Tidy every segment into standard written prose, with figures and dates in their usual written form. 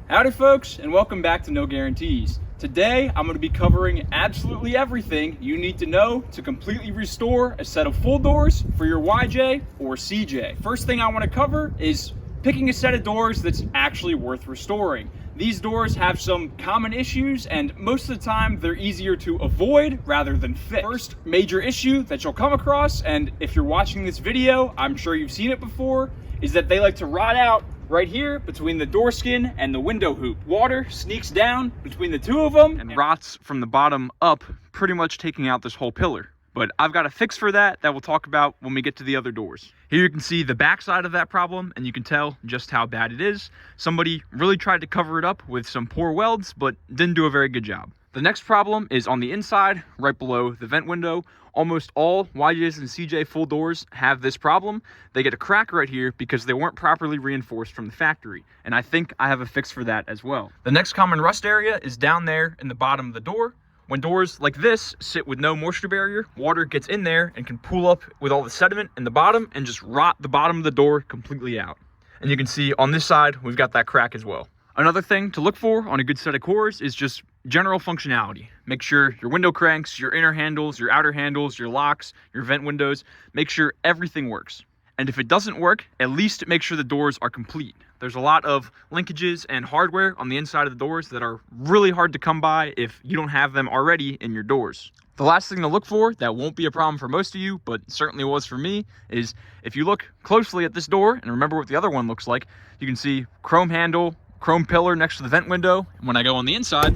Howdy folks, and welcome back to No Guarantees. Today, I'm going to be covering absolutely everything you need to know to completely restore a set of full doors for your YJ or CJ. First thing I want to cover is picking a set of doors that's actually worth restoring. These doors have some common issues, and most of the time they're easier to avoid rather than fix. First major issue that you'll come across, and if you're watching this video, I'm sure you've seen it before, is that they like to rot out right here between the door skin and the window hoop. Water sneaks down between the two of them and rots from the bottom up, pretty much taking out this whole pillar. But I've got a fix for that we'll talk about when we get to the other doors. Here you can see the back side of that problem, and you can tell just how bad it is. Somebody really tried to cover it up with some poor welds, but didn't do a very good job. The next problem is on the inside, right below the vent window. Almost all YJs and CJ full doors have this problem. They get a crack right here because they weren't properly reinforced from the factory, and I think I have a fix for that as well. The next common rust area is down there in the bottom of the door. When doors like this sit with no moisture barrier, water gets in there and can pool up with all the sediment in the bottom and just rot the bottom of the door completely out. And you can see on this side, we've got that crack as well. Another thing to look for on a good set of cores is just general functionality. Make sure your window cranks, your inner handles, your outer handles, your locks, your vent windows, make sure everything works. And if it doesn't work, at least make sure the doors are complete. There's a lot of linkages and hardware on the inside of the doors that are really hard to come by if you don't have them already in your doors. The last thing to look for that won't be a problem for most of you, but certainly was for me, is if you look closely at this door and remember what the other one looks like, you can see chrome handle, chrome pillar next to the vent window. And when I go on the inside,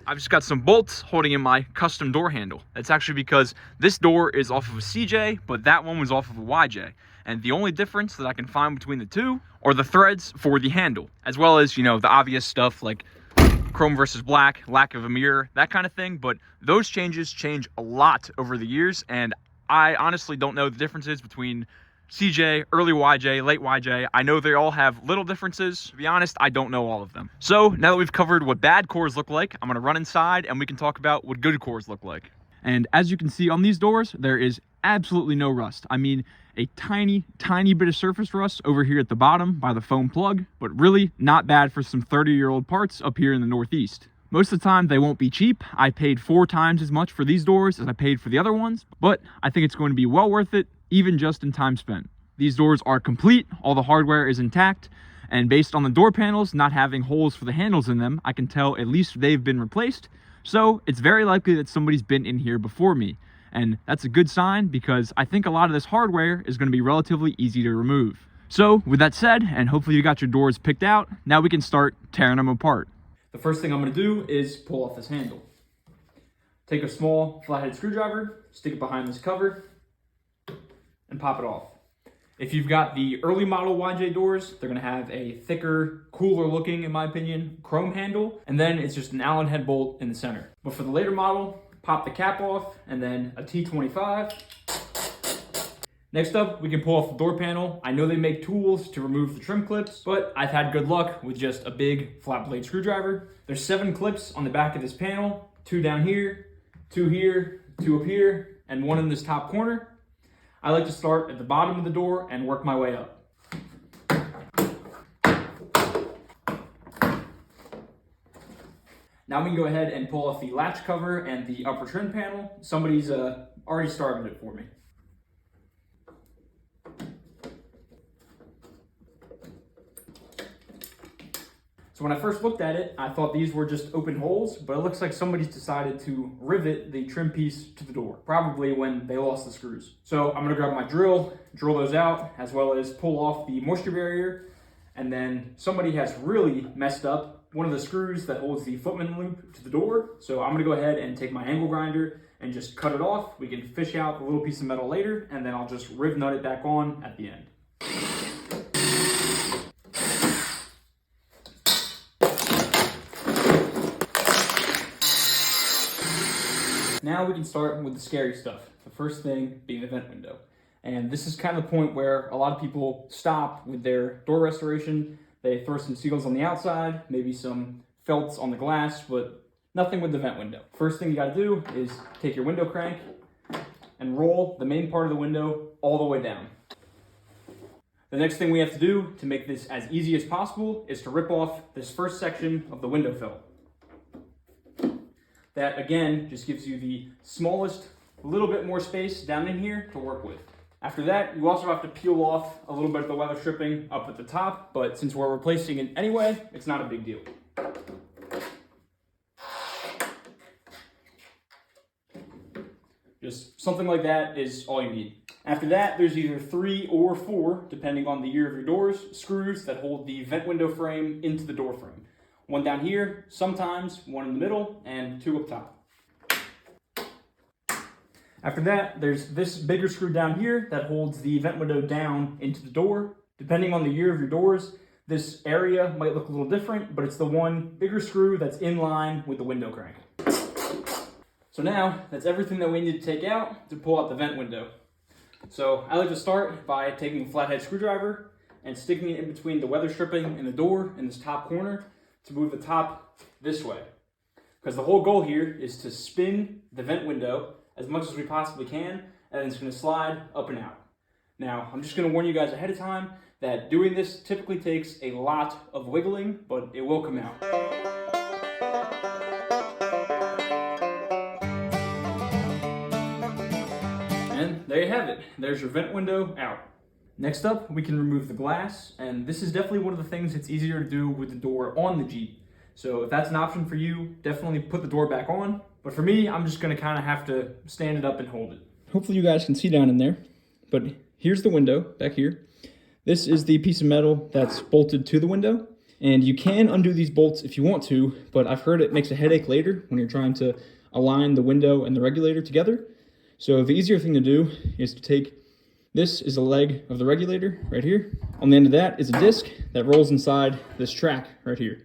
I've just got some bolts holding in my custom door handle. That's actually because this door is off of a CJ, but that one was off of a YJ. And the only difference that I can find between the two are the threads for the handle, as well as, you know, the obvious stuff like chrome versus black, lack of a mirror, that kind of thing. But those changes change a lot over the years, and I honestly don't know the differences between CJ, early YJ, late YJ. I know they all have little differences. To be honest, I don't know all of them. So now that we've covered what bad cores look like, I'm gonna run inside and we can talk about what good cores look like. And as you can see on these doors, there is absolutely no rust. I mean, a tiny bit of surface rust over here at the bottom by the foam plug, but really not bad for some 30-year-old parts up here in the Northeast. Most of the time, they won't be cheap. I paid 4 times as much for these doors as I paid for the other ones, but I think it's going to be well worth it, even just in time spent. These doors are complete, all the hardware is intact, and based on the door panels not having holes for the handles in them, I can tell at least they've been replaced, so it's very likely that somebody's been in here before me. And that's a good sign because I think a lot of this hardware is going to be relatively easy to remove. So with that said, and hopefully you got your doors picked out, now we can start tearing them apart. The first thing I'm going to do is pull off this handle. Take a small flathead screwdriver, stick it behind this cover, and pop it off. If you've got the early model YJ doors, they're going to have a thicker, cooler looking, in my opinion, chrome handle, and then it's just an Allen head bolt in the center. But for the later model, pop the cap off, and then a T25. Next up, we can pull off the door panel. I know they make tools to remove the trim clips, but I've had good luck with just a big flat blade screwdriver. There's 7 clips on the back of this panel, 2 down here, 2 here, 2 up here, and 1 in this top corner. I like to start at the bottom of the door and work my way up. Now we can go ahead and pull off the latch cover and the upper trim panel. Somebody's already started it for me. So when I first looked at it, I thought these were just open holes, but it looks like somebody's decided to rivet the trim piece to the door, probably when they lost the screws. So I'm gonna grab my drill those out, as well as pull off the moisture barrier. And then somebody has really messed up one of the screws that holds the Footman loop to the door. So I'm gonna go ahead and take my angle grinder and just cut it off. We can fish out a little piece of metal later, and then I'll just riv nut it back on at the end. Now we can start with the scary stuff. The first thing being the vent window. And this is kind of the point where a lot of people stop with their door restoration. They throw some seals on the outside, maybe some felts on the glass, but nothing with the vent window. First thing you gotta do is take your window crank and roll the main part of the window all the way down. The next thing we have to do to make this as easy as possible is to rip off this first section of the window felt. That again just gives you the smallest little bit more space down in here to work with. After that, you also have to peel off a little bit of the weather stripping up at the top, but since we're replacing it anyway, it's not a big deal. Just something like that is all you need. After that, there's either 3 or 4, depending on the year of your doors, screws that hold the vent window frame into the door frame. 1 down here, sometimes 1 in the middle, and 2 up top. After that, there's this bigger screw down here that holds the vent window down into the door. Depending on the year of your doors, this area might look a little different, but it's the one bigger screw that's in line with the window crank. So now, that's everything that we need to take out to pull out the vent window. So I like to start by taking a flathead screwdriver and sticking it in between the weather stripping and the door in this top corner to move the top this way. Because the whole goal here is to spin the vent window as much as we possibly can, and it's going to slide up and out. Now, I'm just going to warn you guys ahead of time that doing this typically takes a lot of wiggling, but it will come out. And there you have it. There's your vent window out. Next up, we can remove the glass, and this is definitely one of the things that's easier to do with the door on the Jeep. So if that's an option for you, definitely put the door back on. But for me, I'm just gonna kind of have to stand it up and hold it. Hopefully you guys can see down in there, but here's the window back here. This is the piece of metal that's bolted to the window, and you can undo these bolts if you want to, but I've heard it makes a headache later when you're trying to align the window and the regulator together. So the easier thing to do is to take, this is a leg of the regulator right here. On the end of that is a disc that rolls inside this track right here.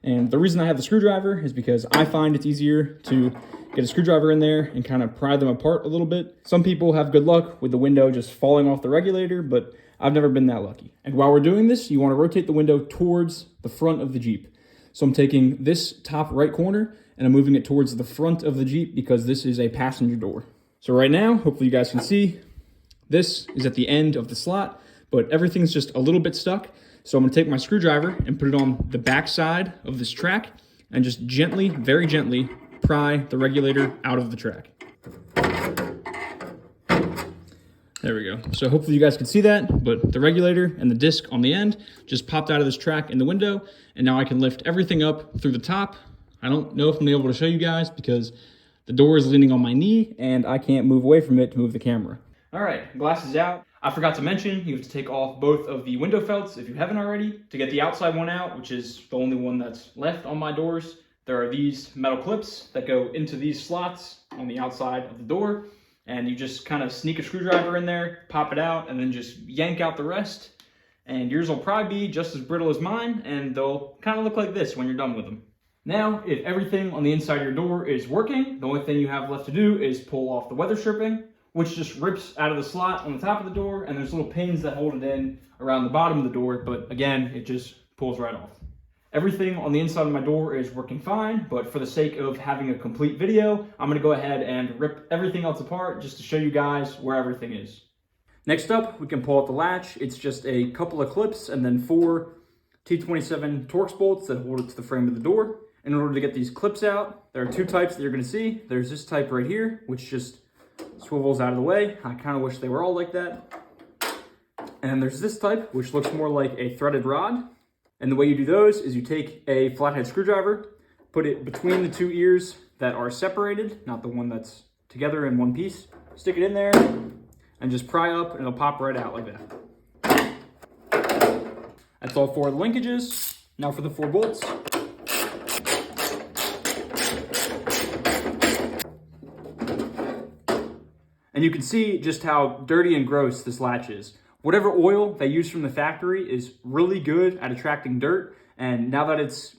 And the reason I have the screwdriver is because I find it's easier to get a screwdriver in there and kind of pry them apart a little bit. Some people have good luck with the window just falling off the regulator, but I've never been that lucky. And while we're doing this, you want to rotate the window towards the front of the Jeep. So I'm taking this top right corner and I'm moving it towards the front of the Jeep because this is a passenger door. So right now, hopefully you guys can see, this is at the end of the slot, but everything's just a little bit stuck. So I'm gonna take my screwdriver and put it on the back side of this track and just gently, very gently, pry the regulator out of the track. There we go. So hopefully you guys can see that, but the regulator and the disc on the end just popped out of this track in the window, and now I can lift everything up through the top. I don't know if I'm gonna be able to show you guys because the door is leaning on my knee and I can't move away from it to move the camera. All right, glass is out. I forgot to mention, you have to take off both of the window felts if you haven't already. To get the outside one out, which is the only one that's left on my doors, there are these metal clips that go into these slots on the outside of the door. And you just kind of sneak a screwdriver in there, pop it out, and then just yank out the rest. And yours will probably be just as brittle as mine, and they'll kind of look like this when you're done with them. Now, if everything on the inside of your door is working, the only thing you have left to do is pull off the weather stripping, which just rips out of the slot on the top of the door, and there's little pins that hold it in around the bottom of the door, but again, it just pulls right off. Everything on the inside of my door is working fine, but for the sake of having a complete video, I'm gonna go ahead and rip everything else apart just to show you guys where everything is. Next up, we can pull out the latch. It's just a couple of clips and then 4 T27 Torx bolts that hold it to the frame of the door. In order to get these clips out, there are 2 types that you're gonna see. There's this type right here, which just swivels out of the way. I kind of wish they were all like that. And then there's this type, which looks more like a threaded rod. And the way you do those is you take a flathead screwdriver, put it between the 2 ears that are separated, not the one that's together in one piece. Stick it in there and just pry up and it'll pop right out like that. That's all 4 of the linkages. Now for the 4 bolts. And you can see just how dirty and gross this latch is. Whatever oil they use from the factory is really good at attracting dirt. And now that it's,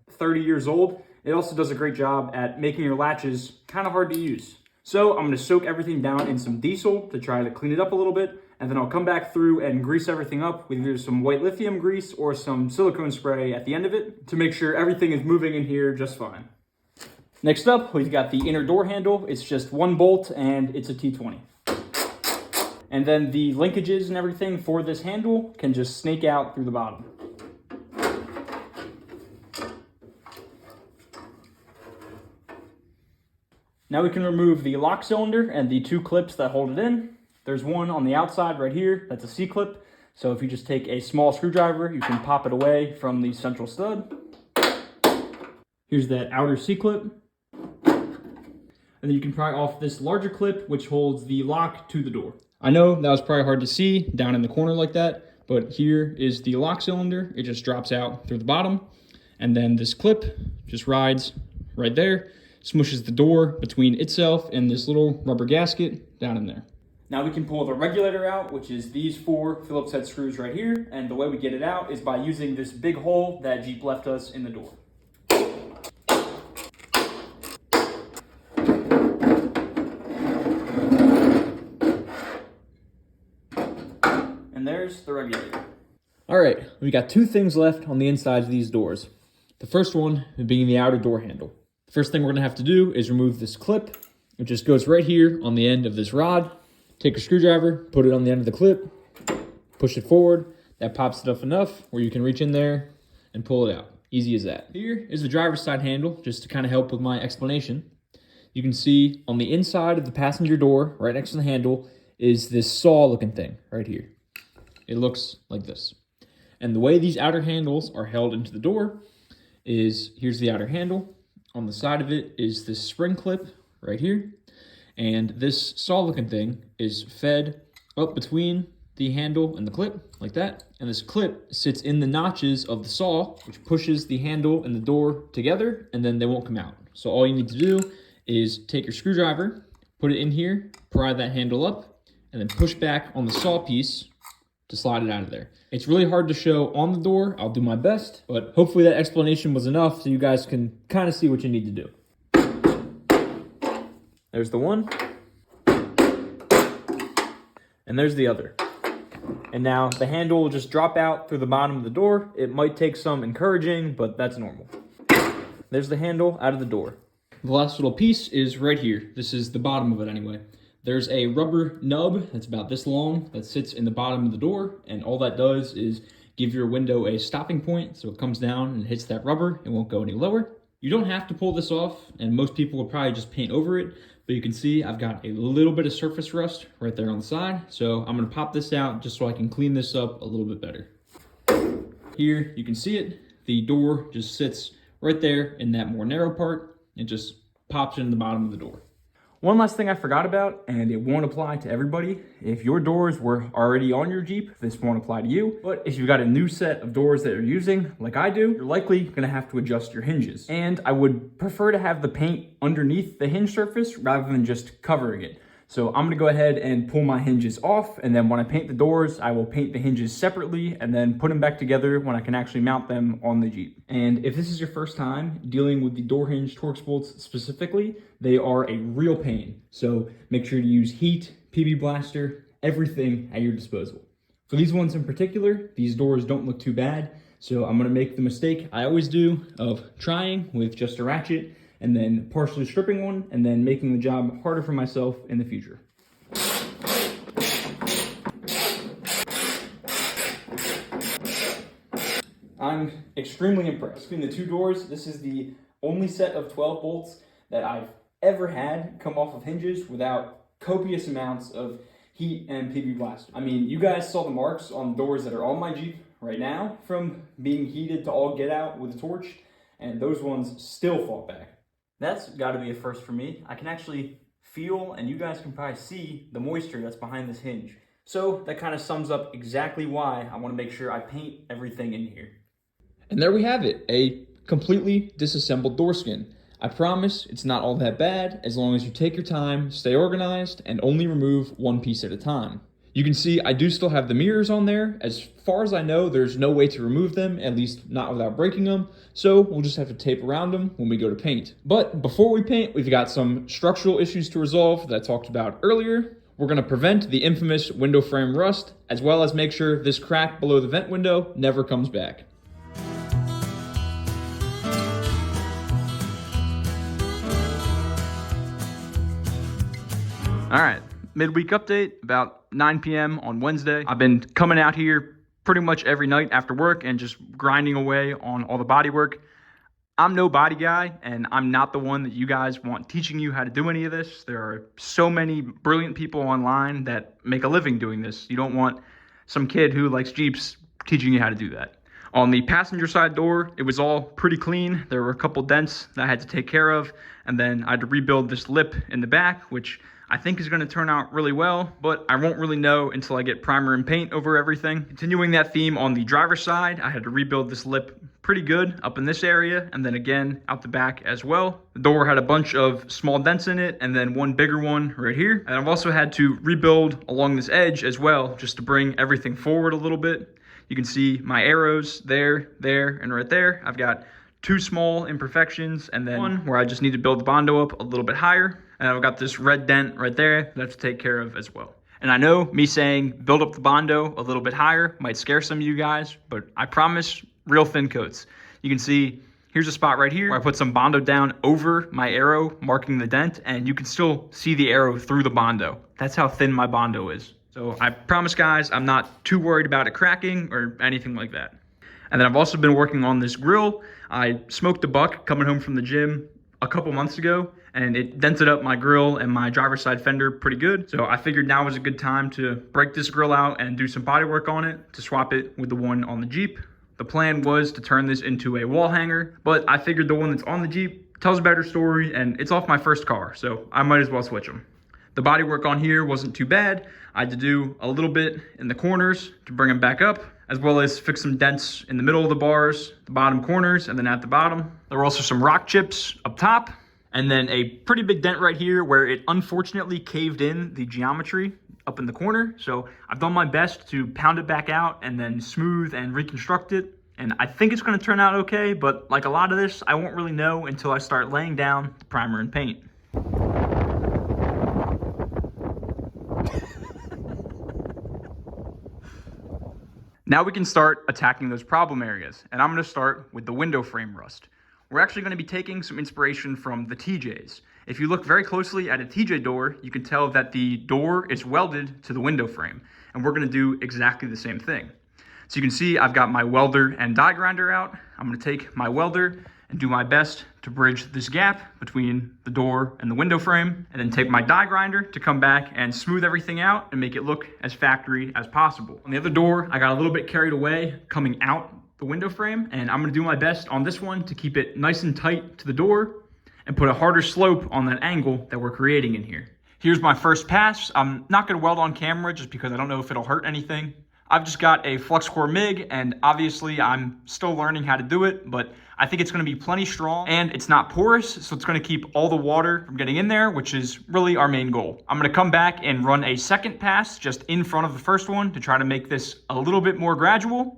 30 years old, it also does a great job at making your latches kind of hard to use. So I'm gonna soak everything down in some diesel to try to clean it up a little bit. And then I'll come back through and grease everything up with either some white lithium grease or some silicone spray at the end of it to make sure everything is moving in here just fine. Next up, we've got the inner door handle. It's just 1 bolt and it's a T20. And then the linkages and everything for this handle can just snake out through the bottom. Now we can remove the lock cylinder and the 2 clips that hold it in. There's one on the outside right here, that's a C-clip. So if you just take a small screwdriver, you can pop it away from the central stud. Here's that outer C-clip. And then you can pry off this larger clip, which holds the lock to the door. I know that was probably hard to see down in the corner like that, but here is the lock cylinder. It just drops out through the bottom. And then this clip just rides right there, smushes the door between itself and this little rubber gasket down in there. Now we can pull the regulator out, which is these 4 Phillips head screws right here. And the way we get it out is by using this big hole that Jeep left us in the door. And there's the regulator. All right, we got 2 things left on the insides of these doors. The first one being the outer door handle. The first thing we're gonna have to do is remove this clip. It just goes right here on the end of this rod. Take a screwdriver, put it on the end of the clip, push it forward. That pops it up enough where you can reach in there and pull it out. Easy as that. Here is the driver's side handle, just to kind of help with my explanation. You can see on the inside of the passenger door, right next to the handle, is this saw looking thing right here. It looks like this. And the way these outer handles are held into the door is, here's the outer handle. On the side of it is this spring clip right here. And this saw looking thing is fed up between the handle and the clip like that. And this clip sits in the notches of the saw, which pushes the handle and the door together, and then they won't come out. So all you need to do is take your screwdriver, put it in here, pry that handle up, and then push back on the saw piece to slide it out of there. It's really hard to show on the door. I'll do my best, but hopefully that explanation was enough so you guys can kind of see what you need to do. There's the one. And there's the other. And now the handle will just drop out through the bottom of the door. It might take some encouraging, but that's normal. There's the handle out of the door. The last little piece is right here. This is the bottom of it anyway. There's a rubber nub that's about this long that sits in the bottom of the door, and all that does is give your window a stopping point, so it comes down and hits that rubber. It won't go any lower. You don't have to pull this off, and most people would probably just paint over it, but you can see I've got a little bit of surface rust right there on the side, so I'm gonna pop this out just so I can clean this up a little bit better. Here, you can see it. The door just sits right there in that more narrow part. It just pops into the bottom of the door. One last thing I forgot about, and it won't apply to everybody. If your doors were already on your Jeep, this won't apply to you. But if you've got a new set of doors that you're using, like I do, you're likely gonna have to adjust your hinges. And I would prefer to have the paint underneath the hinge surface rather than just covering it. So I'm gonna go ahead and pull my hinges off, and then when I paint the doors, I will paint the hinges separately and then put them back together when I can actually mount them on the Jeep. And if this is your first time dealing with the door hinge Torx bolts specifically, they are a real pain. So make sure to use heat, PB blaster, everything at your disposal. For these ones in particular, these doors don't look too bad. So I'm gonna make the mistake I always do of trying with just a ratchet and then partially stripping one, and then making the job harder for myself in the future. I'm extremely impressed. Between the 2 doors, this is the only set of 12 bolts that I've ever had come off of hinges without copious amounts of heat and PB blaster. I mean, you guys saw the marks on doors that are on my Jeep right now from being heated to all get out with a torch, and those ones still fought back. That's got to be a first for me. I can actually feel, and you guys can probably see, the moisture that's behind this hinge. So that kind of sums up exactly why I want to make sure I paint everything in here. And there we have it, a completely disassembled door skin. I promise it's not all that bad as long as you take your time, stay organized, and only remove one piece at a time. You can see I do still have the mirrors on there. As far as I know, there's no way to remove them, at least not without breaking them. So we'll just have to tape around them when we go to paint. But before we paint, we've got some structural issues to resolve that I talked about earlier. We're gonna prevent the infamous window frame rust, as well as make sure this crack below the vent window never comes back. All right, midweek update, about 9 p.m. on Wednesday. I've been coming out here pretty much every night after work and just grinding away on all the body work. I'm no body guy, and I'm not the one that you guys want teaching you how to do any of this. There are so many brilliant people online that make a living doing this. You don't want some kid who likes Jeeps teaching you how to do that. On the passenger side door, it was all pretty clean. There were a couple dents that I had to take care of, and then I had to rebuild this lip in the back, which I think is going to turn out really well, but I won't really know until I get primer and paint over everything. Continuing that theme on the driver's side, I had to rebuild this lip pretty good up in this area, and then again out the back as well. The door had a bunch of small dents in it, and then one bigger one right here. And I've also had to rebuild along this edge as well, just to bring everything forward a little bit. You can see my arrows there, and right there. I've got 2 small imperfections, and then one where I just need to build the Bondo up a little bit higher. And I've got this red dent right there that I have to take care of as well. And I know me saying build up the Bondo a little bit higher might scare some of you guys, but I promise, real thin coats. You can see here's a spot right here where I put some Bondo down over my arrow marking the dent, and you can still see the arrow through the Bondo. That's how thin my Bondo is. So I promise, guys, I'm not too worried about it cracking or anything like that. And then I've also been working on this grill. I smoked a buck coming home from the gym a couple months ago, and it dented up my grill and my driver's side fender pretty good. So I figured now was a good time to break this grill out and do some body work on it to swap it with the one on the Jeep. The plan was to turn this into a wall hanger, but I figured the one that's on the Jeep tells a better story, and it's off my first car, so I might as well switch them. The body work on here wasn't too bad. I had to do a little bit in the corners to bring them back up, as well as fix some dents in the middle of the bars, the bottom corners, and then at the bottom. There were also some rock chips up top, and then a pretty big dent right here where it unfortunately caved in the geometry up in the corner. So I've done my best to pound it back out and then smooth and reconstruct it. And I think it's going to turn out okay, but like a lot of this, I won't really know until I start laying down the primer and paint. Now we can start attacking those problem areas, and I'm going to start with the window frame rust. We're actually going to be taking some inspiration from the TJs. If you look very closely at a TJ door, you can tell that the door is welded to the window frame, and we're going to do exactly the same thing. So you can see I've got my welder and die grinder out. I'm going to take my welder and do my best to bridge this gap between the door and the window frame, and then take my die grinder to come back and smooth everything out and make it look as factory as possible. On the other door, I got a little bit carried away coming out the window frame, and I'm gonna do my best on this one to keep it nice and tight to the door and put a harder slope on that angle that we're creating in here. Here's my first pass. I'm not gonna weld on camera just because I don't know if it'll hurt anything. I've just got a flux core MIG, and obviously I'm still learning how to do it, but I think it's gonna be plenty strong, and it's not porous, so it's gonna keep all the water from getting in there, which is really our main goal. I'm gonna come back and run a second pass just in front of the first one to try to make this a little bit more gradual,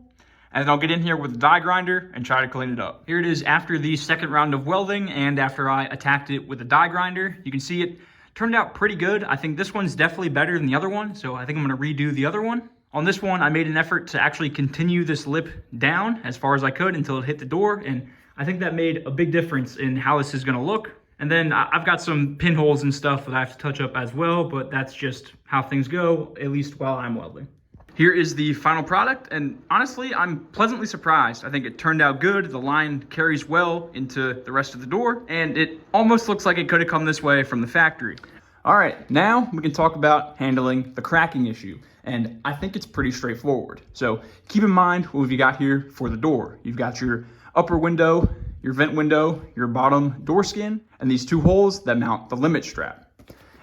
and then I'll get in here with the die grinder and try to clean it up. Here it is after the second round of welding, and after I attacked it with the die grinder. You can see it turned out pretty good. I think this one's definitely better than the other one, so I think I'm gonna redo the other one. On this one, I made an effort to actually continue this lip down as far as I could until it hit the door, and I think that made a big difference in how this is gonna look. And then I've got some pinholes and stuff that I have to touch up as well, but that's just how things go, at least while I'm welding. Here is the final product, and honestly, I'm pleasantly surprised. I think it turned out good. The line carries well into the rest of the door, and it almost looks like it could have come this way from the factory. All right, now we can talk about handling the cracking issue, and I think it's pretty straightforward. So keep in mind what have you got here for the door. You've got your upper window, your vent window, your bottom door skin, and these 2 holes that mount the limit strap.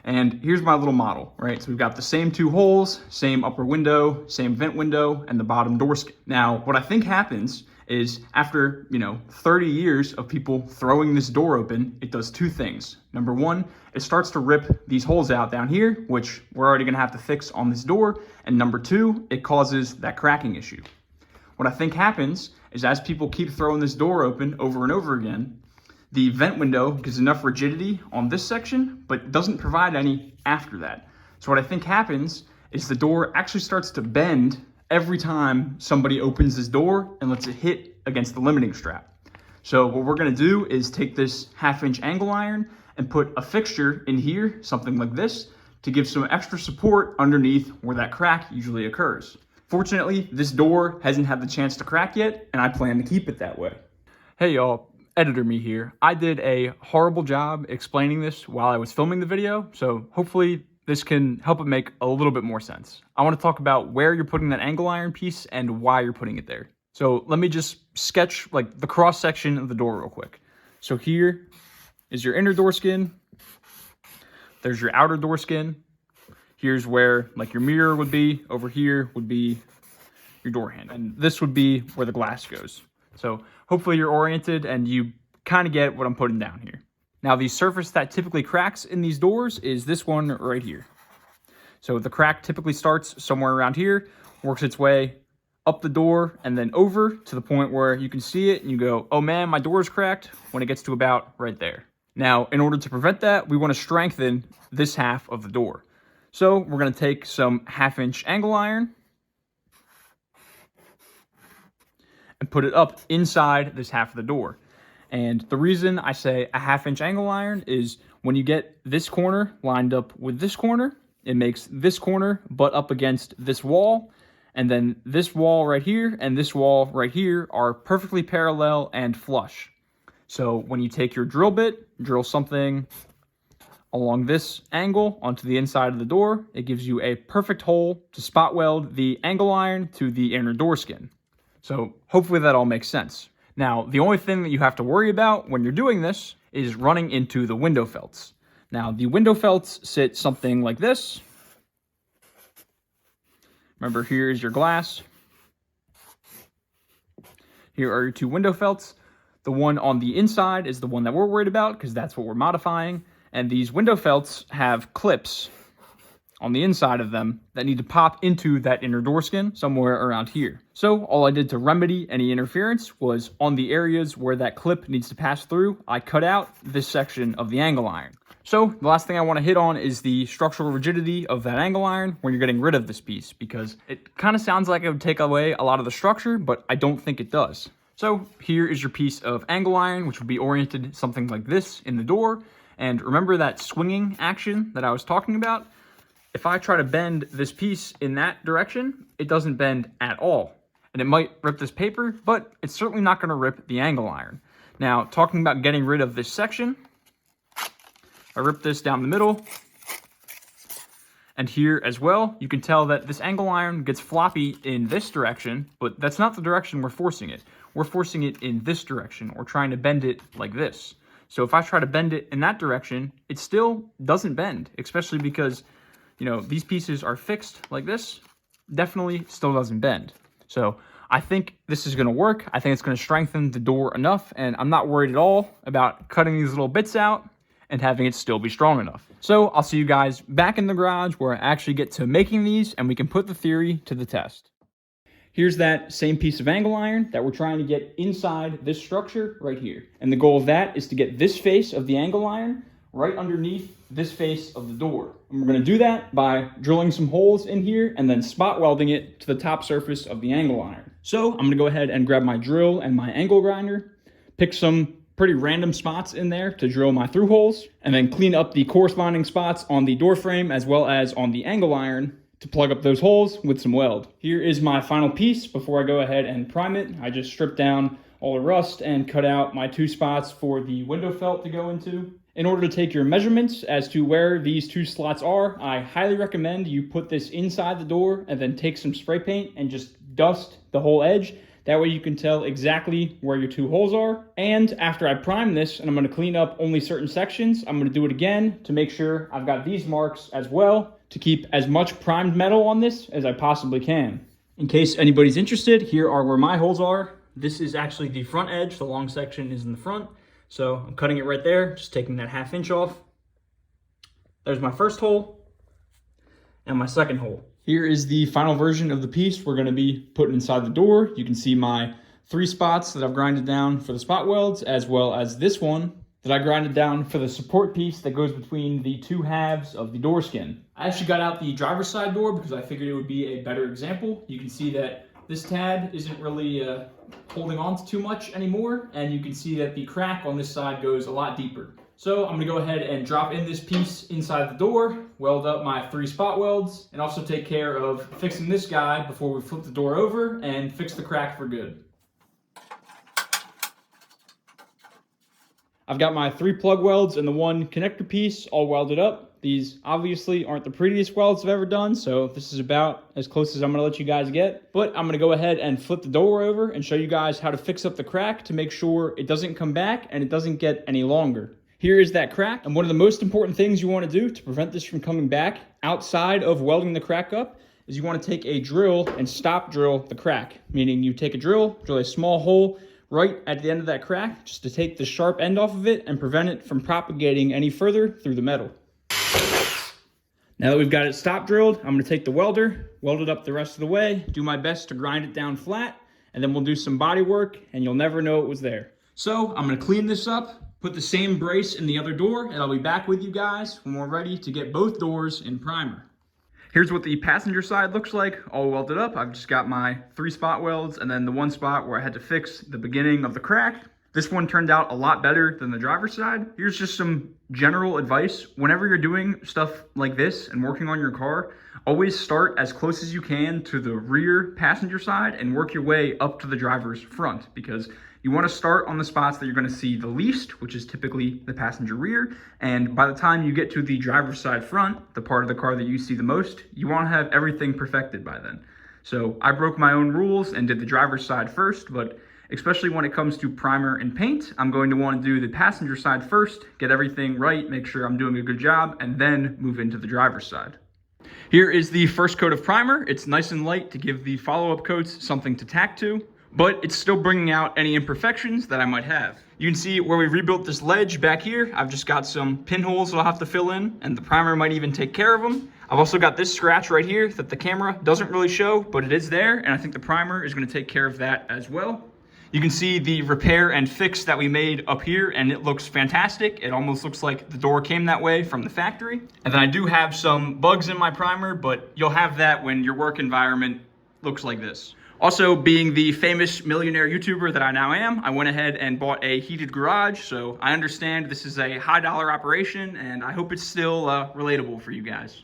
And here's my little model, right? So we've got the same 2 holes, same upper window, same vent window, and the bottom door skin. Now, what I think happens is after, 30 years of people throwing this door open, it does 2 things. Number 1, it starts to rip these holes out down here, which we're already gonna have to fix on this door. And number 2, it causes that cracking issue. What I think happens is as people keep throwing this door open over and over again, the vent window gives enough rigidity on this section, but doesn't provide any after that. So what I think happens is the door actually starts to bend every time somebody opens this door and lets it hit against the limiting strap. So what we're gonna do is take this 1/2 inch angle iron and put a fixture in here, something like this, to give some extra support underneath where that crack usually occurs. Fortunately, this door hasn't had the chance to crack yet, and I plan to keep it that way. Hey y'all, Editor Me here. I did a horrible job explaining this while I was filming the video, so hopefully this can help it make a little bit more sense. I want to talk about where you're putting that angle iron piece and why you're putting it there. So let me just sketch like the cross section of the door real quick. So here is your inner door skin. There's your outer door skin. Here's where like your mirror would be. Over here would be your door handle. And this would be where the glass goes. So hopefully you're oriented and you kind of get what I'm putting down here. Now the surface that typically cracks in these doors is this one right here. So the crack typically starts somewhere around here, works its way up the door and then over to the point where you can see it and you go, oh man, my door is cracked, when it gets to about right there. Now, in order to prevent that, we want to strengthen this half of the door. So we're going to take some 1/2-inch angle iron and put it up inside this half of the door. And the reason I say a 1/2-inch angle iron is when you get this corner lined up with this corner, it makes this corner butt up against this wall, and then this wall right here and this wall right here are perfectly parallel and flush. So when you take your drill bit, drill something along this angle onto the inside of the door, it gives you a perfect hole to spot weld the angle iron to the inner door skin. So hopefully that all makes sense. Now, the only thing that you have to worry about when you're doing this is running into the window felts. Now, the window felts sit something like this. Remember, here is your glass. Here are your two window felts. The one on the inside is the one that we're worried about because that's what we're modifying. And these window felts have clips on the inside of them that need to pop into that inner door skin somewhere around here. So all I did to remedy any interference was on the areas where that clip needs to pass through, I cut out this section of the angle iron. So the last thing I want to hit on is the structural rigidity of that angle iron when you're getting rid of this piece, because it kind of sounds like it would take away a lot of the structure, but I don't think it does. So here is your piece of angle iron, which would be oriented something like this in the door. And remember that swinging action that I was talking about? If I try to bend this piece in that direction, it doesn't bend at all. And it might rip this paper, but it's certainly not going to rip the angle iron. Now, talking about getting rid of this section, I rip this down the middle. And here as well, you can tell that this angle iron gets floppy in this direction, but that's not the direction we're forcing it. We're forcing it in this direction. We're trying to bend it like this. So if I try to bend it in that direction, it still doesn't bend, especially because, you know, these pieces are fixed like this, definitely still doesn't bend. So I think this is going to work. I think it's going to strengthen the door enough, and I'm not worried at all about cutting these little bits out and having it still be strong enough. So I'll see you guys back in the garage where I actually get to making these and we can put the theory to the test. Here's that same piece of angle iron that we're trying to get inside this structure right here. And the goal of that is to get this face of the angle iron right underneath this face of the door. And we're going to do that by drilling some holes in here and then spot welding it to the top surface of the angle iron. So I'm going to go ahead and grab my drill and my angle grinder, pick some pretty random spots in there to drill my through holes, and then clean up the corresponding spots on the door frame as well as on the angle iron to plug up those holes with some weld. Here is my final piece before I go ahead and prime it. I just stripped down all the rust and cut out my two spots for the window felt to go into. In order to take your measurements as to where these two slots are, I highly recommend you put this inside the door and then take some spray paint and just dust the whole edge. That way you can tell exactly where your two holes are. And after I prime this, and I'm going to clean up only certain sections, I'm going to do it again to make sure I've got these marks as well to keep as much primed metal on this as I possibly can. In case anybody's interested, here are where my holes are. This is actually the front edge. The long section is in the front. So I'm cutting it right there, just taking that 1/2 inch off. There's my first hole and my second hole. Here is the final version of the piece we're going to be putting inside the door. You can see my 3 spots that I've grinded down for the spot welds, as well as this one that I grinded down for the support piece that goes between the 2 halves of the door skin. I actually got out the driver's side door because I figured it would be a better example. You can see that this tab isn't really holding on to too much anymore, and you can see that the crack on this side goes a lot deeper. So I'm gonna go ahead and drop in this piece inside the door, weld up my 3 spot welds, and also take care of fixing this guy before we flip the door over and fix the crack for good. I've got my 3 plug welds and the 1 connector piece all welded up. These obviously aren't the prettiest welds I've ever done, so this is about as close as I'm gonna let you guys get. But I'm gonna go ahead and flip the door over and show you guys how to fix up the crack to make sure it doesn't come back and it doesn't get any longer. Here is that crack, and one of the most important things you wanna do to prevent this from coming back outside of welding the crack up is you wanna take a drill and stop drill the crack, meaning you take a drill a small hole right at the end of that crack just to take the sharp end off of it and prevent it from propagating any further through the metal. Now that we've got it stop drilled, I'm going to take the welder, weld it up the rest of the way, do my best to grind it down flat, and then we'll do some body work and you'll never know it was there. So I'm going to clean this up, put the same brace in the other door, and I'll be back with you guys when we're ready to get both doors in primer. Here's what the passenger side looks like, all welded up. I've just got my 3 spot welds and then the 1 spot where I had to fix the beginning of the crack. This one turned out a lot better than the driver's side. Here's just some general advice. Whenever you're doing stuff like this and working on your car, always start as close as you can to the rear passenger side and work your way up to the driver's front, because you want to start on the spots that you're going to see the least, which is typically the passenger rear. And by the time you get to the driver's side front, the part of the car that you see the most, you want to have everything perfected by then. So I broke my own rules and did the driver's side first, but especially when it comes to primer and paint, I'm going to want to do the passenger side first, get everything right, make sure I'm doing a good job, and then move into the driver's side. Here is the first coat of primer. It's nice and light to give the follow-up coats something to tack to, but it's still bringing out any imperfections that I might have. You can see where we rebuilt this ledge back here. I've just got some pinholes that I'll have to fill in, and the primer might even take care of them. I've also got this scratch right here that the camera doesn't really show, but it is there, and I think the primer is going to take care of that as well. You can see the repair and fix that we made up here, and it looks fantastic. It almost looks like the door came that way from the factory. And then I do have some bugs in my primer, but you'll have that when your work environment looks like this. Also, being the famous millionaire YouTuber that I now am, I went ahead and bought a heated garage, so I understand this is a high dollar operation, and I hope it's still relatable for you guys.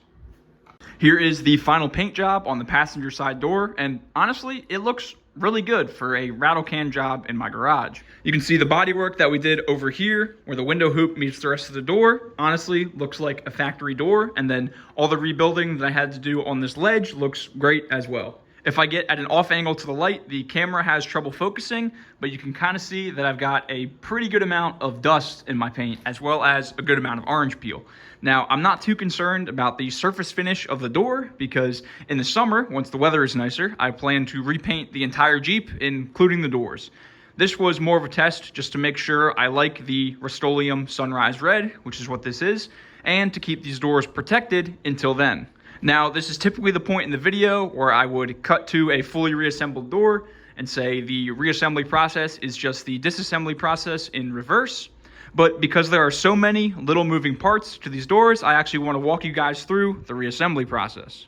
Here is the final paint job on the passenger side door, and honestly, it looks really good for a rattle can job in my garage. You can see the bodywork that we did over here where the window hoop meets the rest of the door. Honestly, looks like a factory door, and then all the rebuilding that I had to do on this ledge looks great as well. If I get at an off angle to the light, the camera has trouble focusing, but you can kind of see that I've got a pretty good amount of dust in my paint, as well as a good amount of orange peel. Now, I'm not too concerned about the surface finish of the door, because in the summer, once the weather is nicer, I plan to repaint the entire Jeep, including the doors. This was more of a test just to make sure I like the Rust-Oleum Sunrise Red, which is what this is, and to keep these doors protected until then. Now, this is typically the point in the video where I would cut to a fully reassembled door and say the reassembly process is just the disassembly process in reverse. But because there are so many little moving parts to these doors, I actually want to walk you guys through the reassembly process.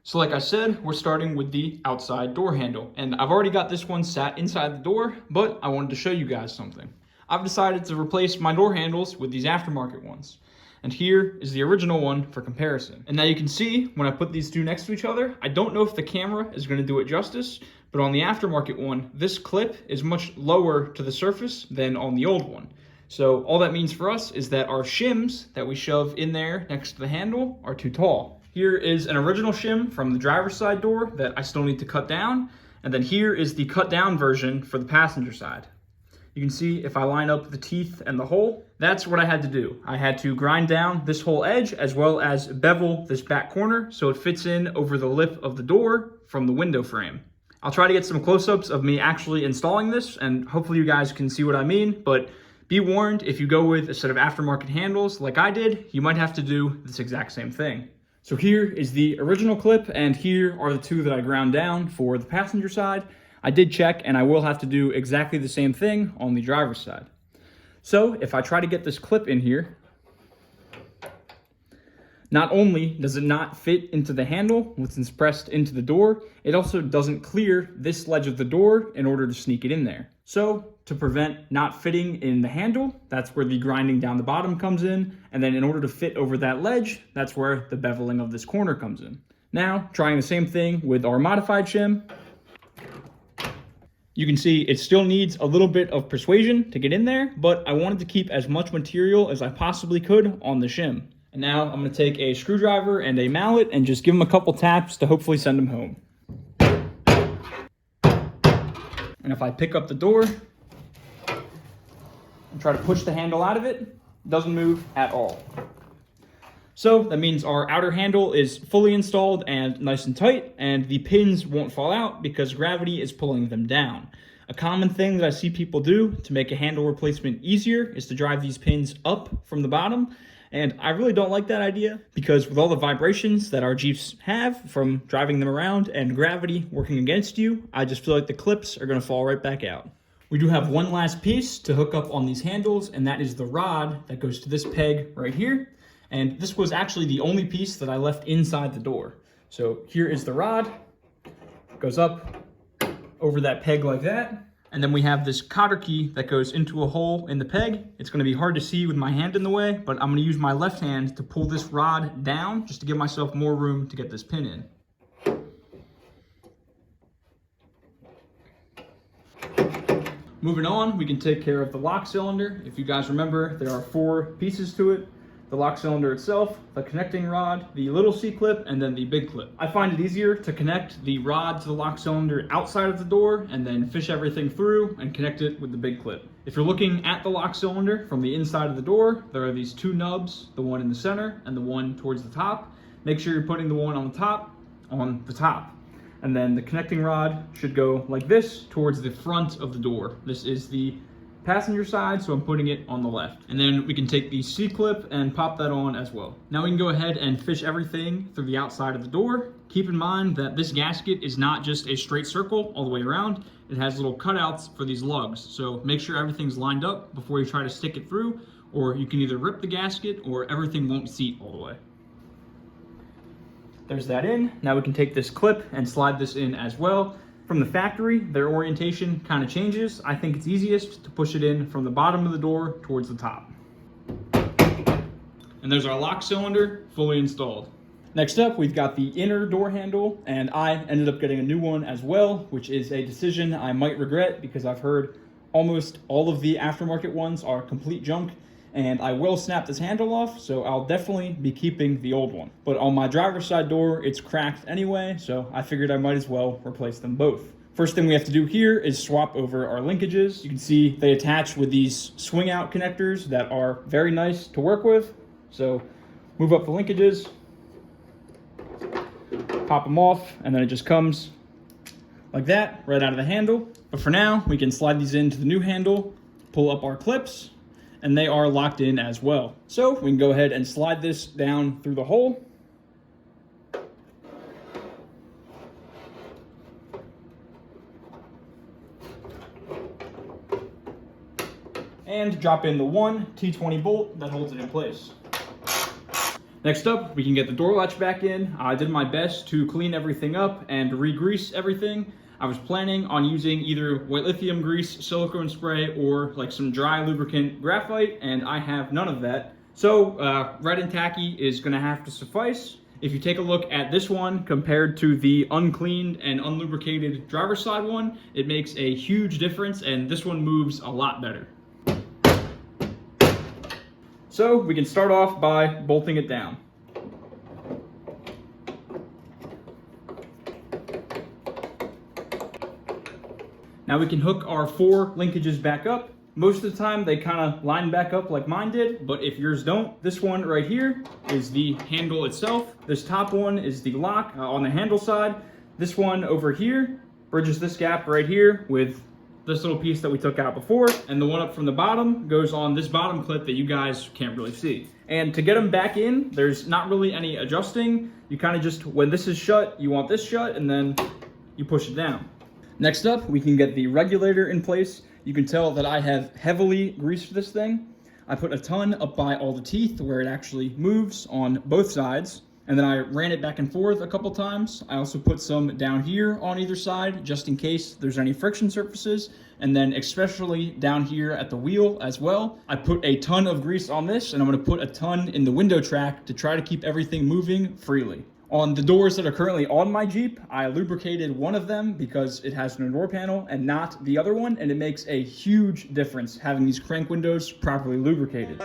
So like I said, we're starting with the outside door handle, and I've already got this one sat inside the door, but I wanted to show you guys something. I've decided to replace my door handles with these aftermarket ones. And here is the original one for comparison. And now you can see when I put these two next to each other, I don't know if the camera is going to do it justice, but on the aftermarket one, this clip is much lower to the surface than on the old one. So all that means for us is that our shims that we shove in there next to the handle are too tall. Here is an original shim from the driver's side door that I still need to cut down. And then here is the cut down version for the passenger side. You can see if I line up the teeth and the hole, that's what I had to do. I had to grind down this whole edge as well as bevel this back corner so it fits in over the lip of the door from the window frame. I'll try to get some close-ups of me actually installing this, and hopefully you guys can see what I mean, but be warned, if you go with a set of aftermarket handles like I did, you might have to do this exact same thing. So here is the original clip, and here are the two that I ground down for the passenger side. I did check, and I will have to do exactly the same thing on the driver's side. So if I try to get this clip in here, Not only does it not fit into the handle once it's pressed into the door, it also doesn't clear this ledge of the door in order to sneak it in there. So to prevent not fitting in the handle, that's where the grinding down the bottom comes in. And then in order to fit over that ledge, that's where the beveling of this corner comes in. Now, trying the same thing with our modified shim. You can see it still needs a little bit of persuasion to get in there, but I wanted to keep as much material as I possibly could on the shim. And now I'm going to take a screwdriver and a mallet and just give them a couple taps to hopefully send them home. And if I pick up the door and try to push the handle out of it, it doesn't move at all. So that means our outer handle is fully installed and nice and tight, and the pins won't fall out because gravity is pulling them down. A common thing that I see people do to make a handle replacement easier is to drive these pins up from the bottom. And I really don't like that idea because with all the vibrations that our Jeeps have from driving them around and gravity working against you, I just feel like the clips are going to fall right back out. We do have one last piece to hook up on these handles, and that is the rod that goes to this peg right here. And this was actually the only piece that I left inside the door. So here is the rod, goes up over that peg like that. And then we have this cotter key that goes into a hole in the peg. It's going to be hard to see with my hand in the way, but I'm going to use my left hand to pull this rod down just to give myself more room to get this pin in. Moving on, we can take care of the lock cylinder. If you guys remember, there are 4 pieces to it. The lock cylinder itself, the connecting rod, the little C-clip, and then the big clip. I find it easier to connect the rod to the lock cylinder outside of the door and then fish everything through and connect it with the big clip. If you're looking at the lock cylinder from the inside of the door, there are these 2 nubs, the one in the center and the one towards the top. Make sure you're putting the one on the top. And then the connecting rod should go like this towards the front of the door. This is the passenger side, so I'm putting it on the left. And then we can take the C-clip and pop that on as well. Now we can go ahead and fish everything through the outside of the door. Keep in mind that this gasket is not just a straight circle all the way around. It has little cutouts for these lugs. So make sure everything's lined up before you try to stick it through, or you can either rip the gasket or everything won't seat all the way. There's that in. Now we can take this clip and slide this in as well. From the factory, their orientation kind of changes. I think it's easiest to push it in from the bottom of the door towards the top. And there's our lock cylinder fully installed. Next up, we've got the inner door handle, and I ended up getting a new one as well, which is a decision I might regret because I've heard almost all of the aftermarket ones are complete junk, and I will snap this handle off, so I'll definitely be keeping the old one. But on my driver's side door, it's cracked anyway, so I figured I might as well replace them both. First thing we have to do here is swap over our linkages. You can see they attach with these swing out connectors that are very nice to work with. So move up the linkages, pop them off, and then it just comes like that, right out of the handle. But for now, we can slide these into the new handle, pull up our clips, and they are locked in as well. So we can go ahead and slide this down through the hole. And drop in the one T20 bolt that holds it in place. Next up, we can get the door latch back in. I did my best to clean everything up and re-grease everything. I was planning on using either white lithium grease, silicone spray, or like some dry lubricant graphite, and I have none of that. So red and tacky is gonna have to suffice. If you take a look at this one compared to the uncleaned and unlubricated driver's side one, it makes a huge difference, and this one moves a lot better. So we can start off by bolting it down. Now we can hook our 4 linkages back up. Most of the time they kind of line back up like mine did, but if yours don't, this one right here is the handle itself. This top one is the lock on the handle side. This one over here bridges this gap right here with this little piece that we took out before, and the one up from the bottom goes on this bottom clip that you guys can't really see. And to get them back in, there's not really any adjusting. You kind of just, when this is shut, you want this shut, and then you push it down. Next up, we can get the regulator in place. You can tell that I have heavily greased this thing. I put a ton up by all the teeth where it actually moves on both sides, and then I ran it back and forth a couple times. I also put some down here on either side, just in case there's any friction surfaces, and then especially down here at the wheel as well. I put a ton of grease on this, and I'm gonna put a ton in the window track to try to keep everything moving freely. On the doors that are currently on my Jeep, I lubricated one of them because it has no door panel and not the other one, and it makes a huge difference having these crank windows properly lubricated.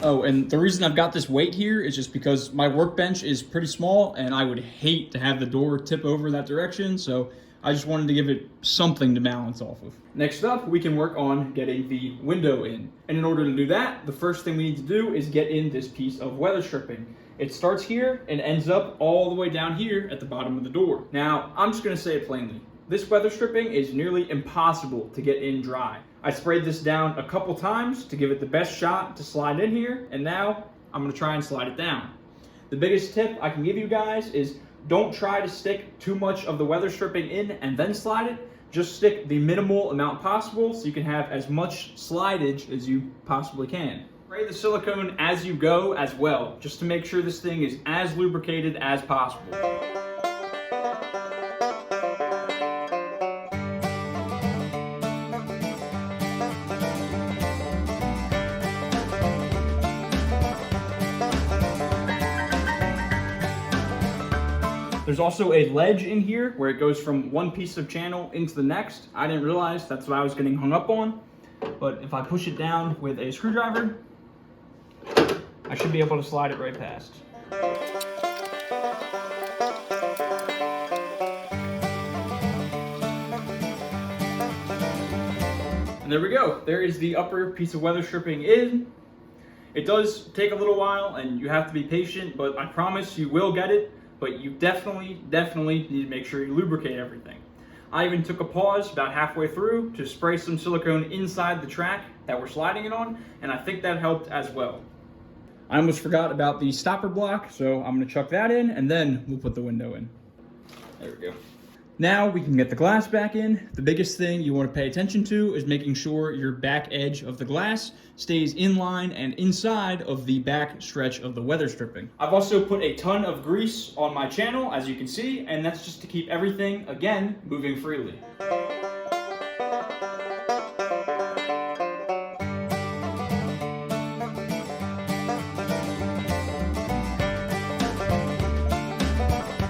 Oh, and the reason I've got this weight here is just because my workbench is pretty small and I would hate to have the door tip over that direction, so I just wanted to give it something to balance off of. Next up, we can work on getting the window in. And in order to do that, the first thing we need to do is get in this piece of weather stripping. It starts here and ends up all the way down here at the bottom of the door. Now, I'm just gonna say it plainly. This weather stripping is nearly impossible to get in dry. I sprayed this down a couple times to give it the best shot to slide in here, and now I'm gonna try and slide it down. The biggest tip I can give you guys is don't try to stick too much of the weather stripping in and then slide it. Just stick the minimal amount possible so you can have as much slidage as you possibly can. Spray the silicone as you go as well, just to make sure this thing is as lubricated as possible. There's also a ledge in here where it goes from one piece of channel into the next. I didn't realize that's what I was getting hung up on, but if I push it down with a screwdriver, I should be able to slide it right past. And there we go. There is the upper piece of weather stripping in. It does take a little while and you have to be patient, but I promise you will get it. But you definitely need to make sure you lubricate everything. I even took a pause about halfway through to spray some silicone inside the track that we're sliding it on, and I think that helped as well. I almost forgot about the stopper block, so I'm gonna chuck that in, and then we'll put the window in. There we go. Now we can get the glass back in. The biggest thing you want to pay attention to is making sure your back edge of the glass stays in line and inside of the back stretch of the weather stripping. I've also put a ton of grease on my channel, as you can see, and that's just to keep everything, again, moving freely.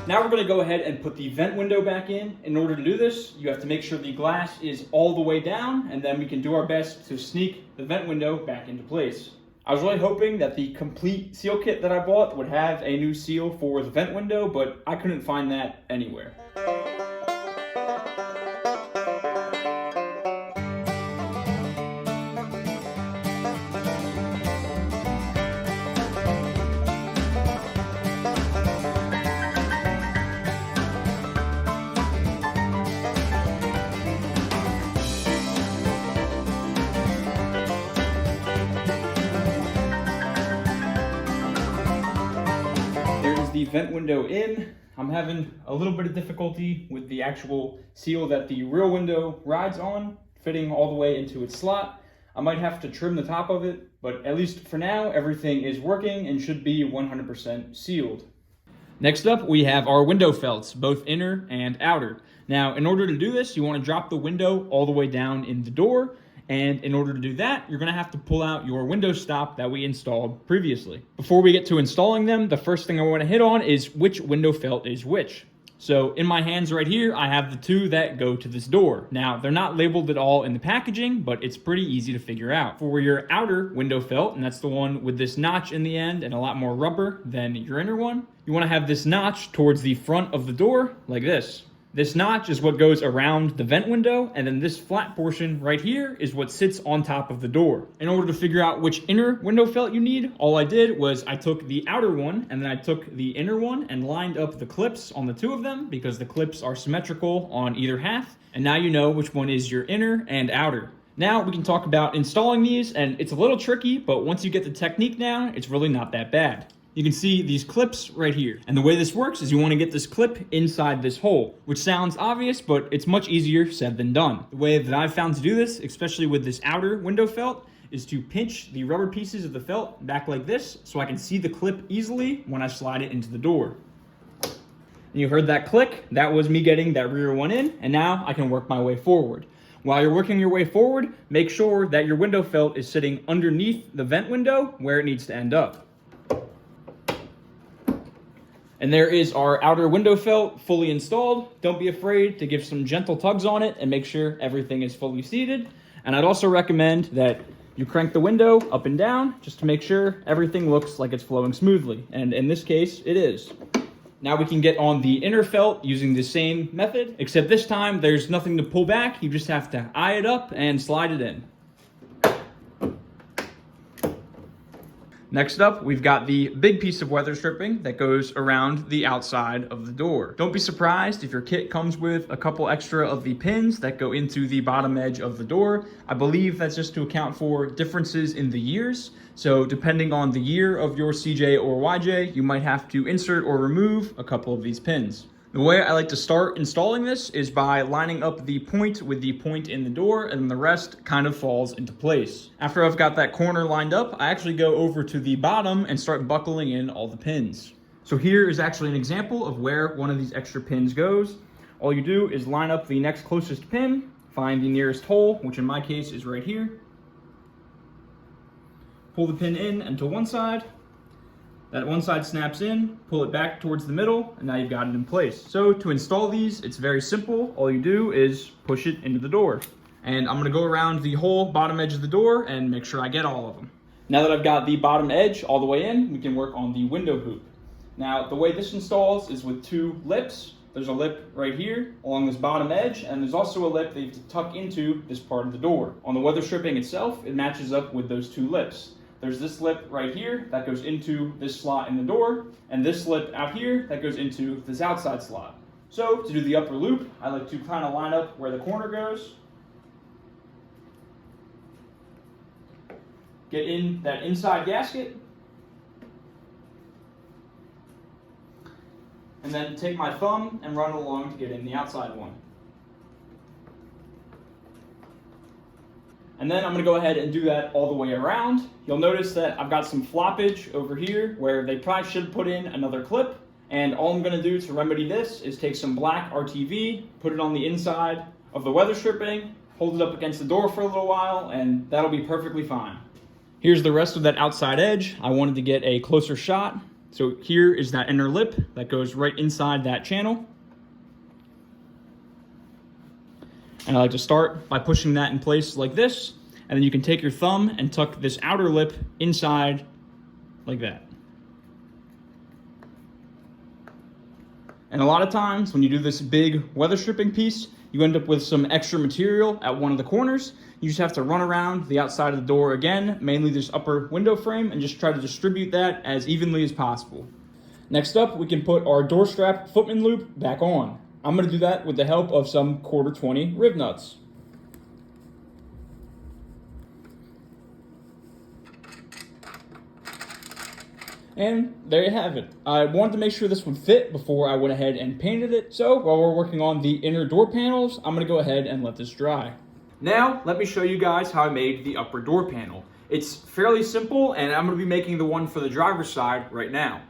Now we're going to go ahead and put the vent window back in. In order to do this, you have to make sure the glass is all the way down, and then we can do our best to sneak the vent window back into place. I was really hoping that the complete seal kit that I bought would have a new seal for the vent window, but I couldn't find that anywhere. The vent window in. I'm having a little bit of difficulty with the actual seal that the rear window rides on, fitting all the way into its slot. I might have to trim the top of it, but at least for now, everything is working and should be 100% sealed. Next up, we have our window felts, both inner and outer. Now, in order to do this, you want to drop the window all the way down in the door. And in order to do that, you're going to have to pull out your window stop that we installed previously. Before we get to installing them, the first thing I want to hit on is which window felt is which. So in my hands right here, I have the two that go to this door. Now, they're not labeled at all in the packaging, but it's pretty easy to figure out. For your outer window felt, and that's the one with this notch in the end and a lot more rubber than your inner one, you want to have this notch towards the front of the door like this. This notch is what goes around the vent window, and then this flat portion right here is what sits on top of the door. In order to figure out which inner window felt you need, all I did was I took the outer one, and then I took the inner one and lined up the clips on the two of them because the clips are symmetrical on either half, and now you know which one is your inner and outer. Now we can talk about installing these, and it's a little tricky, but once you get the technique down, it's really not that bad. you can see these clips right here. And the way this works is you want to get this clip inside this hole, which sounds obvious, but it's much easier said than done. The way that I've found to do this, especially with this outer window felt, is to pinch the rubber pieces of the felt back like this so I can see the clip easily when I slide it into the door. And you heard that click? That was me getting that rear one in, and now I can work my way forward. While you're working your way forward, make sure that your window felt is sitting underneath the vent window where it needs to end up. And there is our outer window felt fully installed. Don't be afraid to give some gentle tugs on it and make sure everything is fully seated. And I'd also recommend that you crank the window up and down just to make sure everything looks like it's flowing smoothly. And in this case, it is. Now we can get on the inner felt using the same method, except this time there's nothing to pull back. You just have to eye it up and slide it in. Next up, we've got the big piece of weather stripping that goes around the outside of the door. Don't be surprised if your kit comes with a couple extra of the pins that go into the bottom edge of the door. I believe that's just to account for differences in the years. So depending on the year of your CJ or YJ, you might have to insert or remove a couple of these pins. The way I like to start installing this is by lining up the point with the point in the door, and the rest kind of falls into place. After I've got that corner lined up, I actually go over to the bottom and start buckling in all the pins. So here is actually an example of where one of these extra pins goes. All you do is line up the next closest pin, find the nearest hole, which in my case is right here. Pull the pin in and to one side. That one side snaps in, pull it back towards the middle, and now you've got it in place. So to install these, it's very simple. All you do is push it into the door. And I'm gonna go around the whole bottom edge of the door and make sure I get all of them. Now that I've got the bottom edge all the way in, we can work on the window hoop. Now, the way this installs is with two lips. There's a lip right here along this bottom edge, and there's also a lip that you have to tuck into this part of the door. On the weather stripping itself, it matches up with those two lips. There's this lip right here that goes into this slot in the door, and this lip out here that goes into this outside slot. So to do the upper loop, I like to kind of line up where the corner goes, get in that inside gasket, and then take my thumb and run it along to get in the outside one. And then I'm going to go ahead and do that all the way around. You'll notice that I've got some floppage over here where they probably should put in another clip. And all I'm going to do to remedy this is take some black RTV, put it on the inside of the weather stripping, hold it up against the door for a little while, and that'll be perfectly fine. Here's the rest of that outside edge. I wanted to get a closer shot. So here is that inner lip that goes right inside that channel. And I like to start by pushing that in place like this, and then you can take your thumb and tuck this outer lip inside like that. And a lot of times when you do this big weather stripping piece, you end up with some extra material at one of the corners. You just have to run around the outside of the door again, mainly this upper window frame, and just try to distribute that as evenly as possible. Next up, we can put our door strap Footman loop back on. I'm going to do that with the help of some 1/4-20 rib nuts. And there you have it. I wanted to make sure this would fit before I went ahead and painted it. So while we're working on the inner door panels, I'm going to go ahead and let this dry. Now, let me show you guys how I made the upper door panel. It's fairly simple, and I'm going to be making the one for the driver's side right now.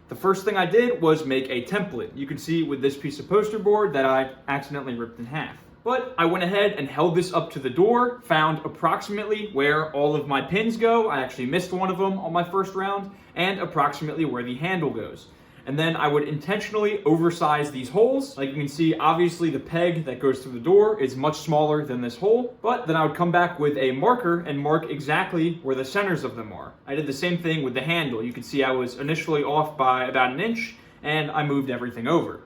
The first thing I did was make a template. You can see with this piece of poster board that I accidentally ripped in half. But I went ahead and held this up to the door, found approximately where all of my pins go. I actually missed one of them on my first round, and approximately where the handle goes. And then I would intentionally oversize these holes. Like you can see, obviously the peg that goes through the door is much smaller than this hole, but then I would come back with a marker and mark exactly where the centers of them are. I did the same thing with the handle. You can see I was initially off by about 1 inch, and I moved everything over.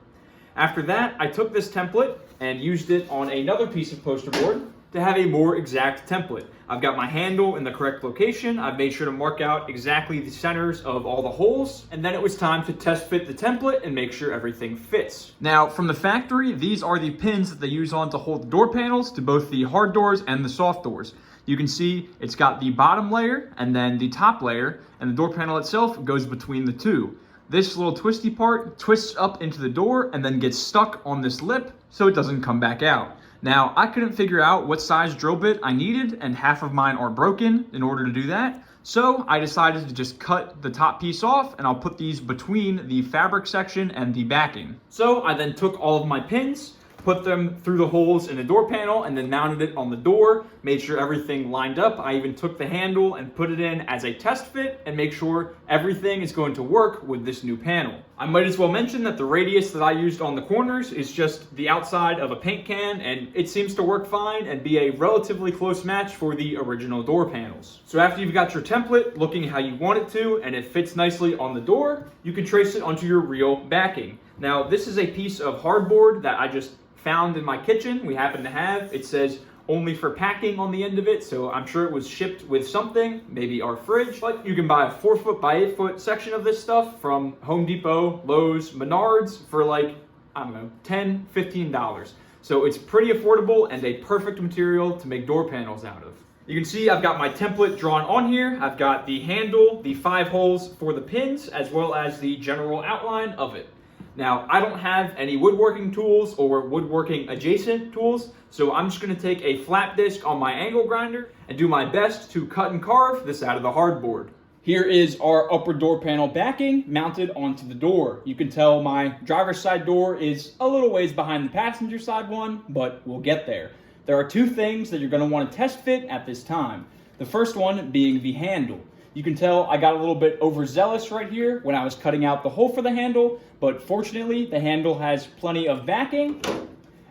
After that, I took this template and used it on another piece of poster board to have a more exact template. I've got my handle in the correct location. I've made sure to mark out exactly the centers of all the holes, and then it was time to test fit the template and make sure everything fits. Now, from the factory, these are the pins that they use on to hold the door panels to both the hard doors and the soft doors. You can see it's got the bottom layer and then the top layer, and the door panel itself goes between the two. This little twisty part twists up into the door and then gets stuck on this lip so it doesn't come back out. Now, I couldn't figure out what size drill bit I needed, and half of mine are broken in order to do that. So I decided to just cut the top piece off, and I'll put these between the fabric section and the backing. So I then took all of my pins, put them through the holes in the door panel, and then mounted it on the door, made sure everything lined up. I even took the handle and put it in as a test fit and make sure everything is going to work with this new panel. I might as well mention that the radius that I used on the corners is just the outside of a paint can, and it seems to work fine and be a relatively close match for the original door panels. So after you've got your template looking how you want it to and it fits nicely on the door, you can trace it onto your real backing. Now, this is a piece of hardboard that I just found in my kitchen. We happen to have. It says only for packing on the end of it, so I'm sure it was shipped with something, maybe our fridge. But you can buy a 4 foot by 8 foot section of this stuff from Home Depot, Lowe's, Menards for like, I don't know, $10, $15. So it's pretty affordable and a perfect material to make door panels out of. You can see I've got my template drawn on here. I've got the handle, the 5 holes for the pins, as well as the general outline of it. Now, I don't have any woodworking tools or woodworking adjacent tools, so I'm just gonna take a flat disc on my angle grinder and do my best to cut and carve this out of the hardboard. Here is our upper door panel backing mounted onto the door. You can tell my driver's side door is a little ways behind the passenger side one, but we'll get there. There are 2 things that you're gonna wanna test fit at this time. The first one being the handle. You can tell I got a little bit overzealous right here when I was cutting out the hole for the handle, but fortunately the handle has plenty of backing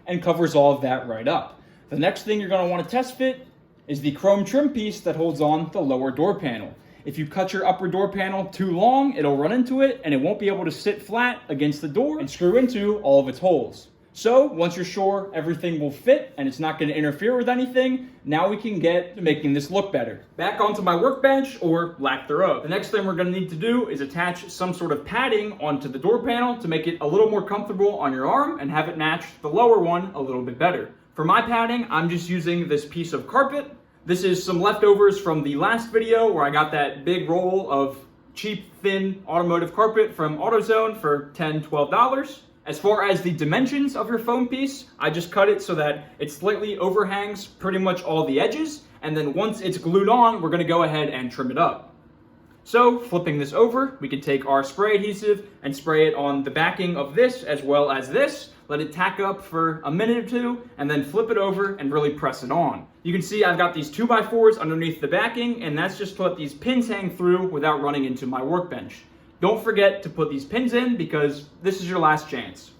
and covers all of that right up. The next thing you're going to want to test fit is the chrome trim piece that holds on the lower door panel. If you cut your upper door panel too long, it'll run into it and it won't be able to sit flat against the door and screw into all of its holes. So once you're sure everything will fit and it's not going to interfere with anything, now we can get to making this look better. Back onto my workbench, or lack thereof. The next thing we're going to need to do is attach some sort of padding onto the door panel to make it a little more comfortable on your arm and have it match the lower one a little bit better. For my padding, I'm just using this piece of carpet. This is some leftovers from the last video where I got that big roll of cheap, thin automotive carpet from AutoZone for $10, $12. As far as the dimensions of your foam piece, I just cut it so that it slightly overhangs pretty much all the edges, and then once it's glued on, we're gonna go ahead and trim it up. So, flipping this over, we can take our spray adhesive and spray it on the backing of this as well as this, let it tack up for a minute or 2, and then flip it over and really press it on. You can see I've got these 2x4s underneath the backing, and that's just to let these pins hang through without running into my workbench. Don't forget to put these pins in because this is your last chance.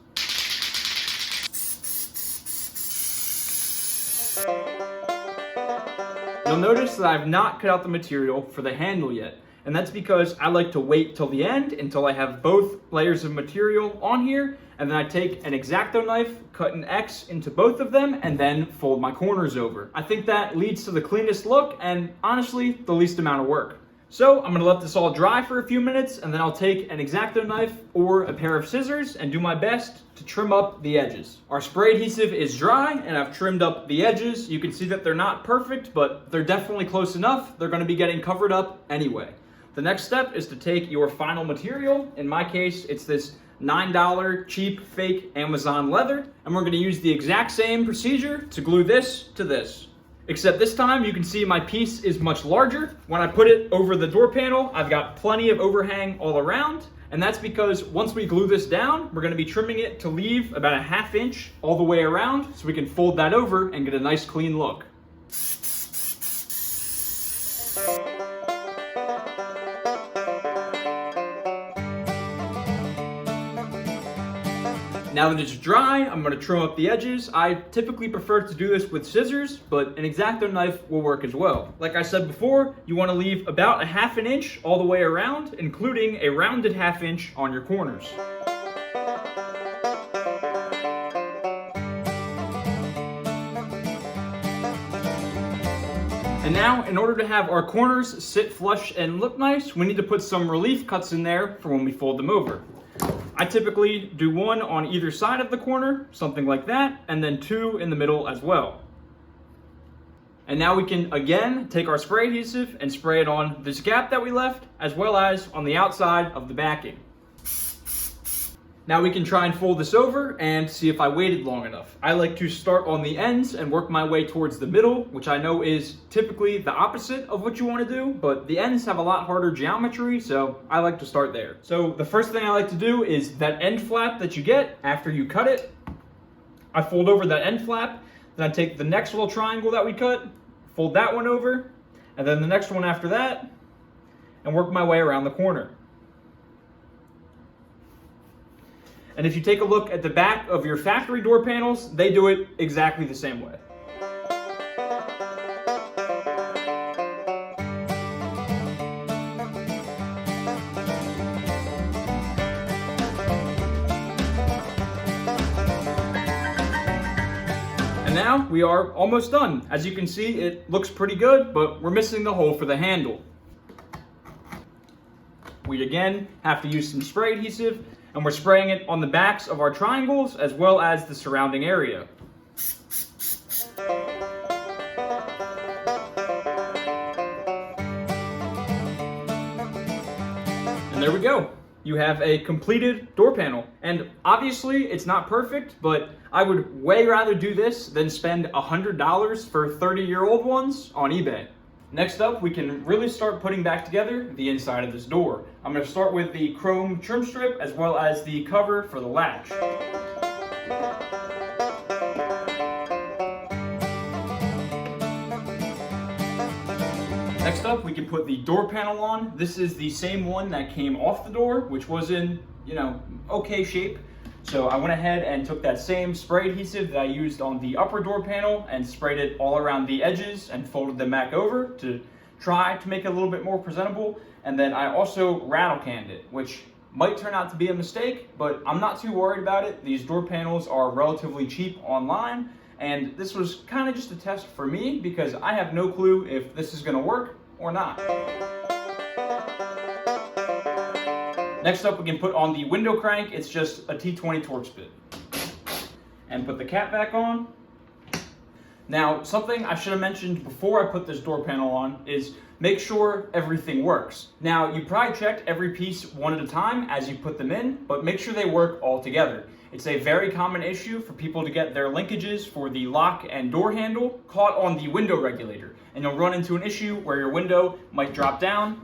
You'll notice that I've not cut out the material for the handle yet, and that's because I like to wait till the end until I have both layers of material on here, and then I take an X-Acto knife, cut an X into both of them, and then fold my corners over. I think that leads to the cleanest look and honestly the least amount of work. So I'm gonna let this all dry for a few minutes, and then I'll take an X-Acto knife or a pair of scissors and do my best to trim up the edges. Our spray adhesive is dry and I've trimmed up the edges. You can see that they're not perfect, but they're definitely close enough. They're gonna be getting covered up anyway. The next step is to take your final material. In my case, it's this $9 cheap fake Amazon leather, and we're gonna use the exact same procedure to glue this to this. Except this time you can see my piece is much larger. When I put it over the door panel, I've got plenty of overhang all around, and that's because once we glue this down, we're gonna be trimming it to leave about a 1/2 inch all the way around so we can fold that over and get a nice clean look. Now that it's dry, I'm gonna trim up the edges. I typically prefer to do this with scissors, but an X-Acto knife will work as well. Like I said before, you wanna leave about a 1/2 inch all the way around, including a rounded 1/2 inch on your corners. And now, in order to have our corners sit flush and look nice, we need to put some relief cuts in there for when we fold them over. I typically do 1 on either side of the corner, something like that, and then 2 in the middle as well. And now we can again take our spray adhesive and spray it on this gap that we left, as well as on the outside of the backing. Now we can try and fold this over and see if I waited long enough. I like to start on the ends and work my way towards the middle, which I know is typically the opposite of what you want to do, but the ends have a lot harder geometry, so I like to start there. So the first thing I like to do is that end flap that you get after you cut it, I fold over that end flap, then I take the next little triangle that we cut, fold that one over, and then the next one after that, and work my way around the corner. And if you take a look at the back of your factory door panels, they do it exactly the same way. And now we are almost done. As you can see, it looks pretty good, but we're missing the hole for the handle. We again have to use some spray adhesive, and we're spraying it on the backs of our triangles as well as the surrounding area. And there we go. You have a completed door panel. And obviously it's not perfect, but I would way rather do this than spend $100 for 30-year-old ones on eBay. Next up, we can really start putting back together the inside of this door. I'm going to start with the chrome trim strip as well as the cover for the latch. Next up, we can put the door panel on. This is the same one that came off the door, which was in, okay shape. So I went ahead and took that same spray adhesive that I used on the upper door panel and sprayed it all around the edges and folded them back over to try to make it a little bit more presentable. And then I also rattle canned it, which might turn out to be a mistake, but I'm not too worried about it. These door panels are relatively cheap online, and this was kind of just a test for me because I have no clue if this is gonna work or not. Next up, we can put on the window crank. It's just a T20 Torx bit. And put the cap back on. Now, something I should have mentioned before I put this door panel on is make sure everything works. Now, you probably checked every piece one at a time as you put them in, but make sure they work all together. It's a very common issue for people to get their linkages for the lock and door handle caught on the window regulator. And you'll run into an issue where your window might drop down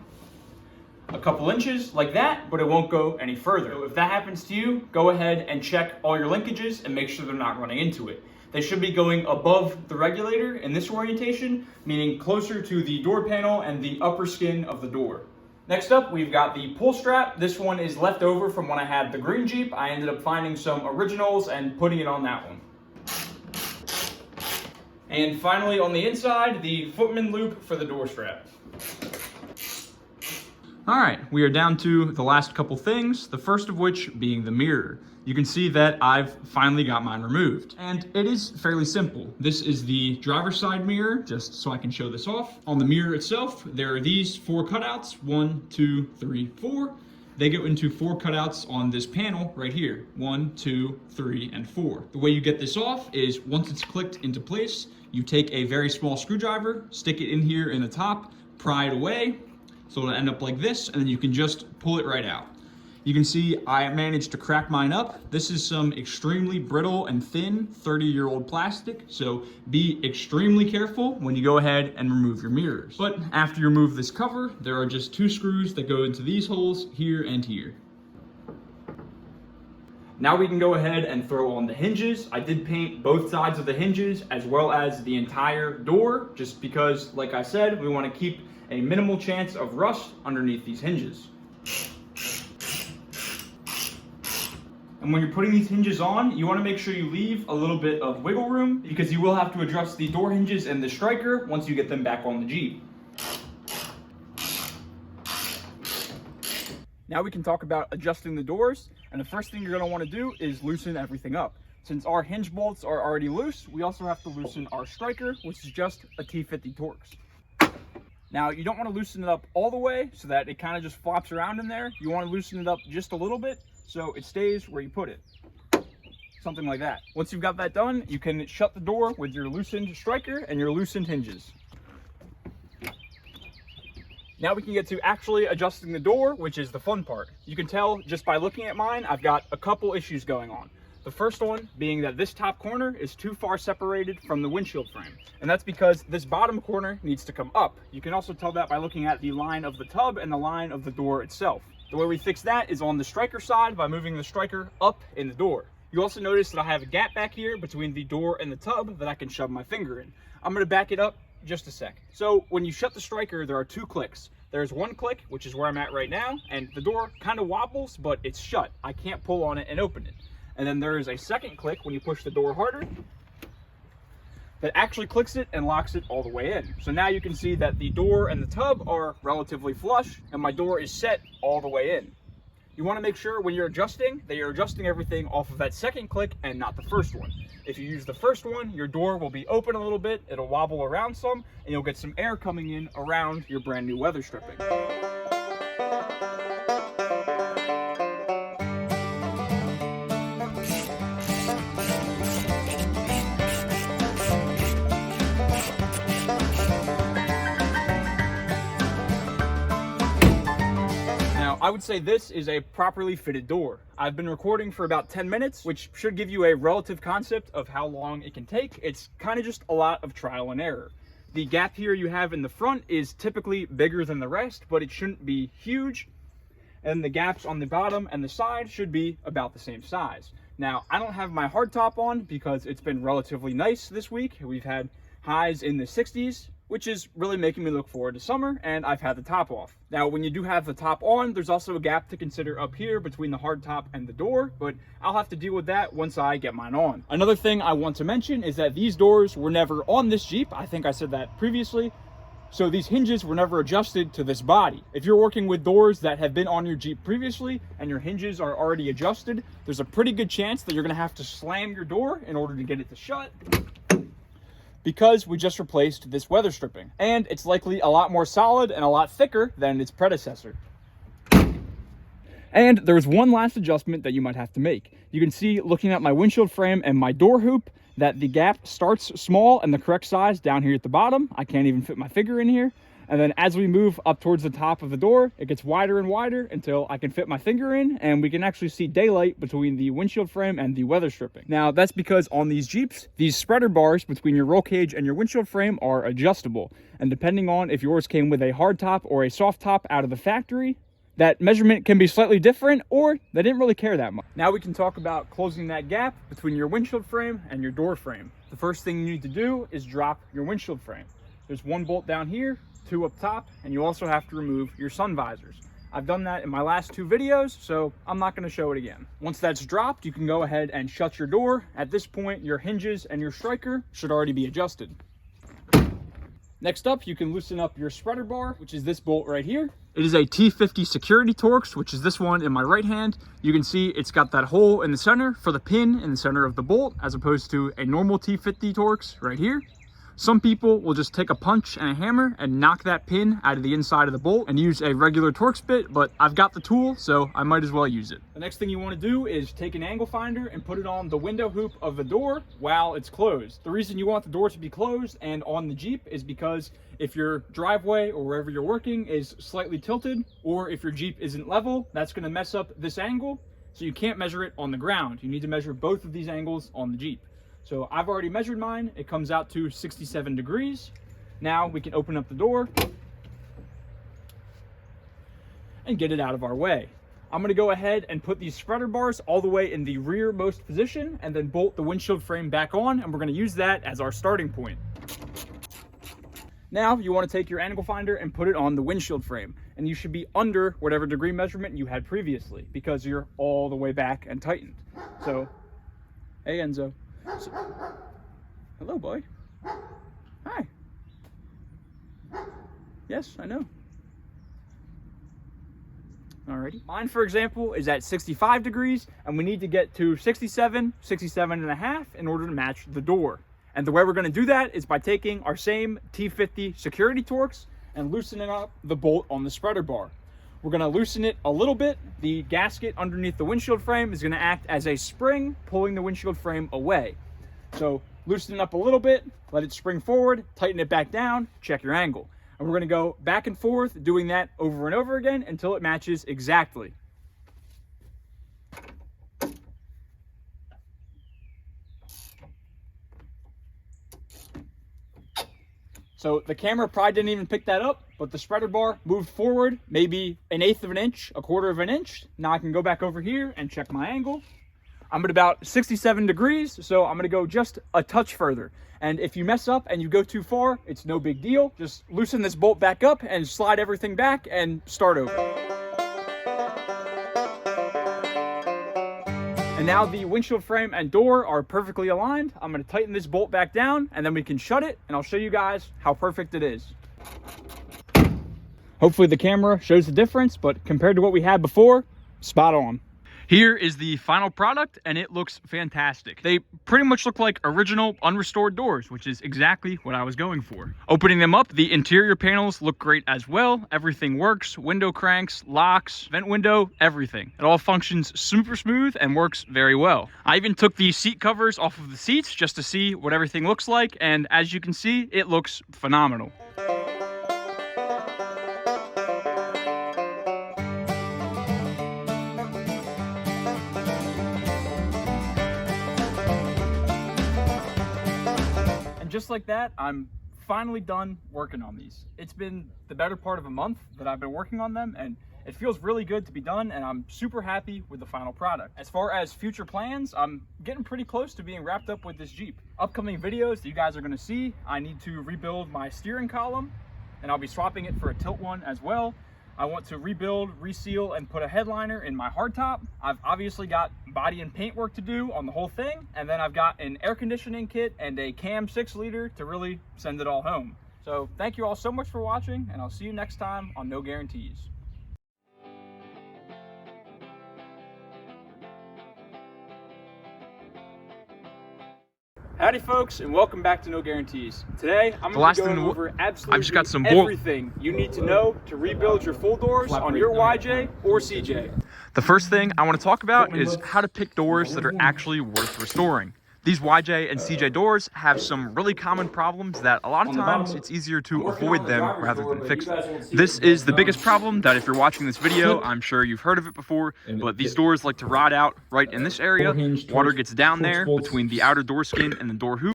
a couple inches like that, but it won't go any further. So if that happens to you, go ahead and check all your linkages and make sure they're not running into it. They should be going above the regulator in this orientation, meaning closer to the door panel and the upper skin of the door. Next up, we've got the pull strap. This one is left over from when I had the green Jeep. I ended up finding some originals and putting it on that one. And finally, on the inside, the Footman loop for the door strap. All right, we are down to the last couple things, the first of which being the mirror. You can see that I've finally got mine removed, and it is fairly simple. This is the driver's side mirror, just so I can show this off. On the mirror itself, there are these 4 cutouts, 1, 2, 3, 4. They go into 4 cutouts on this panel right here, 1, 2, 3, and 4. The way you get this off is once it's clicked into place, you take a very small screwdriver, stick it in here in the top, pry it away, so it'll end up like this, and then you can just pull it right out. You can see I managed to crack mine up. This is some extremely brittle and thin 30-year-old plastic, so be extremely careful when you go ahead and remove your mirrors. But after you remove this cover, there are just 2 screws that go into these holes here and here. Now we can go ahead and throw on the hinges. I did paint both sides of the hinges as well as the entire door, just because, like I said, we want to keep a minimal chance of rust underneath these hinges. And when you're putting these hinges on, you want to make sure you leave a little bit of wiggle room because you will have to adjust the door hinges and the striker once you get them back on the Jeep. Now we can talk about adjusting the doors, and the first thing you're going to want to do is loosen everything up. Since our hinge bolts are already loose, we also have to loosen our striker, which is just a T50 Torx. Now, you don't want to loosen it up all the way so that it kind of just flops around in there. You want to loosen it up just a little bit so it stays where you put it. something like that. Once you've got that done, you can shut the door with your loosened striker and your loosened hinges. Now we can get to actually adjusting the door, which is the fun part. You can tell just by looking at mine, I've got a couple issues going on. The first one being that this top corner is too far separated from the windshield frame. And that's because this bottom corner needs to come up. You can also tell that by looking at the line of the tub and the line of the door itself. The way we fix that is on the striker side by moving the striker up in the door. You also notice that I have a gap back here between the door and the tub that I can shove my finger in. I'm gonna back it up just a sec. So when you shut the striker, there are two clicks. There's one click, which is where I'm at right now, and the door kind of wobbles, but it's shut. I can't pull on it and open it. And then there is a second click when you push the door harder that actually clicks it and locks it all the way in. So now you can see that the door and the tub are relatively flush and my door is set all the way in. You want to make sure when you're adjusting that you're adjusting everything off of that second click and not the first one. If you use the first one, your door will be open a little bit, it'll wobble around some, and you'll get some air coming in around your brand new weather stripping. I would say this is a properly fitted door. I've been recording for about 10 minutes, which should give you a relative concept of how long it can take. It's kind of just a lot of trial and error. The gap here you have in the front is typically bigger than the rest, but it shouldn't be huge. And the gaps on the bottom and the side should be about the same size. Now, I don't have my hard top on because it's been relatively nice this week. We've had highs in the 60s, which is really making me look forward to summer, and I've had the top off. Now, when you do have the top on, there's also a gap to consider up here between the hard top and the door, but I'll have to deal with that once I get mine on. Another thing I want to mention is that these doors were never on this Jeep. I think I said that previously. So these hinges were never adjusted to this body. If you're working with doors that have been on your Jeep previously and your hinges are already adjusted, there's a pretty good chance that you're gonna have to slam your door in order to get it to shut, because we just replaced this weather stripping, and it's likely a lot more solid and a lot thicker than its predecessor. And there's one last adjustment that you might have to make. You can see, looking at my windshield frame and my door hoop, that the gap starts small and the correct size down here at the bottom. I can't even fit my finger in here. And then as we move up towards the top of the door, it gets wider and wider until I can fit my finger in and we can actually see daylight between the windshield frame and the weather stripping. Now, that's because on these Jeeps, these spreader bars between your roll cage and your windshield frame are adjustable. And depending on if yours came with a hard top or a soft top out of the factory, that measurement can be slightly different, or they didn't really care that much. Now we can talk about closing that gap between your windshield frame and your door frame. The first thing you need to do is drop your windshield frame. There's one bolt down here, two up top, and you also have to remove your sun visors. I've done that in my last two videos, so I'm not going to show it again. Once that's dropped, you can go ahead and shut your door. At this point, your hinges and your striker should already be adjusted. Next up, you can loosen up your spreader bar, which is this bolt right here. It is a T50 security Torx, which is this one in my right hand. You can see it's got that hole in the center for the pin in the center of the bolt, as opposed to a normal T50 Torx right here. Some people will just take a punch and a hammer and knock that pin out of the inside of the bolt and use a regular Torx bit, but I've got the tool, so I might as well use it. The next thing you want to do is take an angle finder and put it on the window hoop of the door while it's closed. The reason you want the door to be closed and on the Jeep is because if your driveway or wherever you're working is slightly tilted, or if your Jeep isn't level, that's going to mess up this angle, so you can't measure it on the ground. You need to measure both of these angles on the Jeep. So I've already measured mine. It comes out to 67 degrees. Now we can open up the door and get it out of our way. I'm gonna go ahead and put these spreader bars all the way in the rearmost position and then bolt the windshield frame back on, and we're gonna use that as our starting point. Now you wanna take your angle finder and put it on the windshield frame, and you should be under whatever degree measurement you had previously because you're all the way back and tightened. So, hey Enzo. So, hello, boy. Hi. Yes, I know. Alrighty. Mine, for example, is at 65 degrees, and we need to get to 67, 67 and a half in order to match the door. And the way we're going to do that is by taking our same T50 security Torx and loosening up the bolt on the spreader bar. We're gonna loosen it a little bit. The gasket underneath the windshield frame is gonna act as a spring, pulling the windshield frame away. So loosen it up a little bit, let it spring forward, tighten it back down, check your angle. And we're gonna go back and forth, doing that over and over again until it matches exactly. So the camera probably didn't even pick that up, but the spreader bar moved forward maybe 1/8 of an inch, 1/4 of an inch. Now I can go back over here and check my angle. I'm at about 67 degrees, so I'm gonna go just a touch further. And if you mess up and you go too far, it's no big deal. Just loosen this bolt back up and slide everything back and start over. And now the windshield frame and door are perfectly aligned. I'm gonna tighten this bolt back down and then we can shut it and I'll show you guys how perfect it is. Hopefully the camera shows the difference, but compared to what we had before, spot on. Here is the final product and it looks fantastic. They pretty much look like original unrestored doors, which is exactly what I was going for. Opening them up, the interior panels look great as well. Everything works, window cranks, locks, vent window, everything. It all functions super smooth and works very well. I even took the seat covers off of the seats just to see what everything looks like. And as you can see, it looks phenomenal. Just like that, I'm finally done working on these. It's been the better part of a month that I've been working on them, and it feels really good to be done, and I'm super happy with the final product. As far as future plans, I'm getting pretty close to being wrapped up with this Jeep. Upcoming videos that you guys are gonna see, I need to rebuild my steering column, and I'll be swapping it for a tilt one as well. I want to rebuild, reseal, and put a headliner in my hardtop. I've obviously got body and paint work to do on the whole thing, and then I've got an air conditioning kit and a cam 6-liter to really send it all home. So thank you all so much for watching, and I'll see you next time on No Guarantees. Howdy folks, and welcome back to No Guarantees. Today, I'm going to go over absolutely everything you need to know to rebuild your full doors on your YJ or CJ. The first thing I want to talk about is how to pick doors that are actually worth restoring. These YJ and CJ doors have some really common problems that a lot of times it's easier to avoid them rather than fix them. This is the biggest problem that if you're watching this video, I'm sure you've heard of it before, but these doors like to rot out right in this area. Water gets down there between the outer door skin and the door hoop.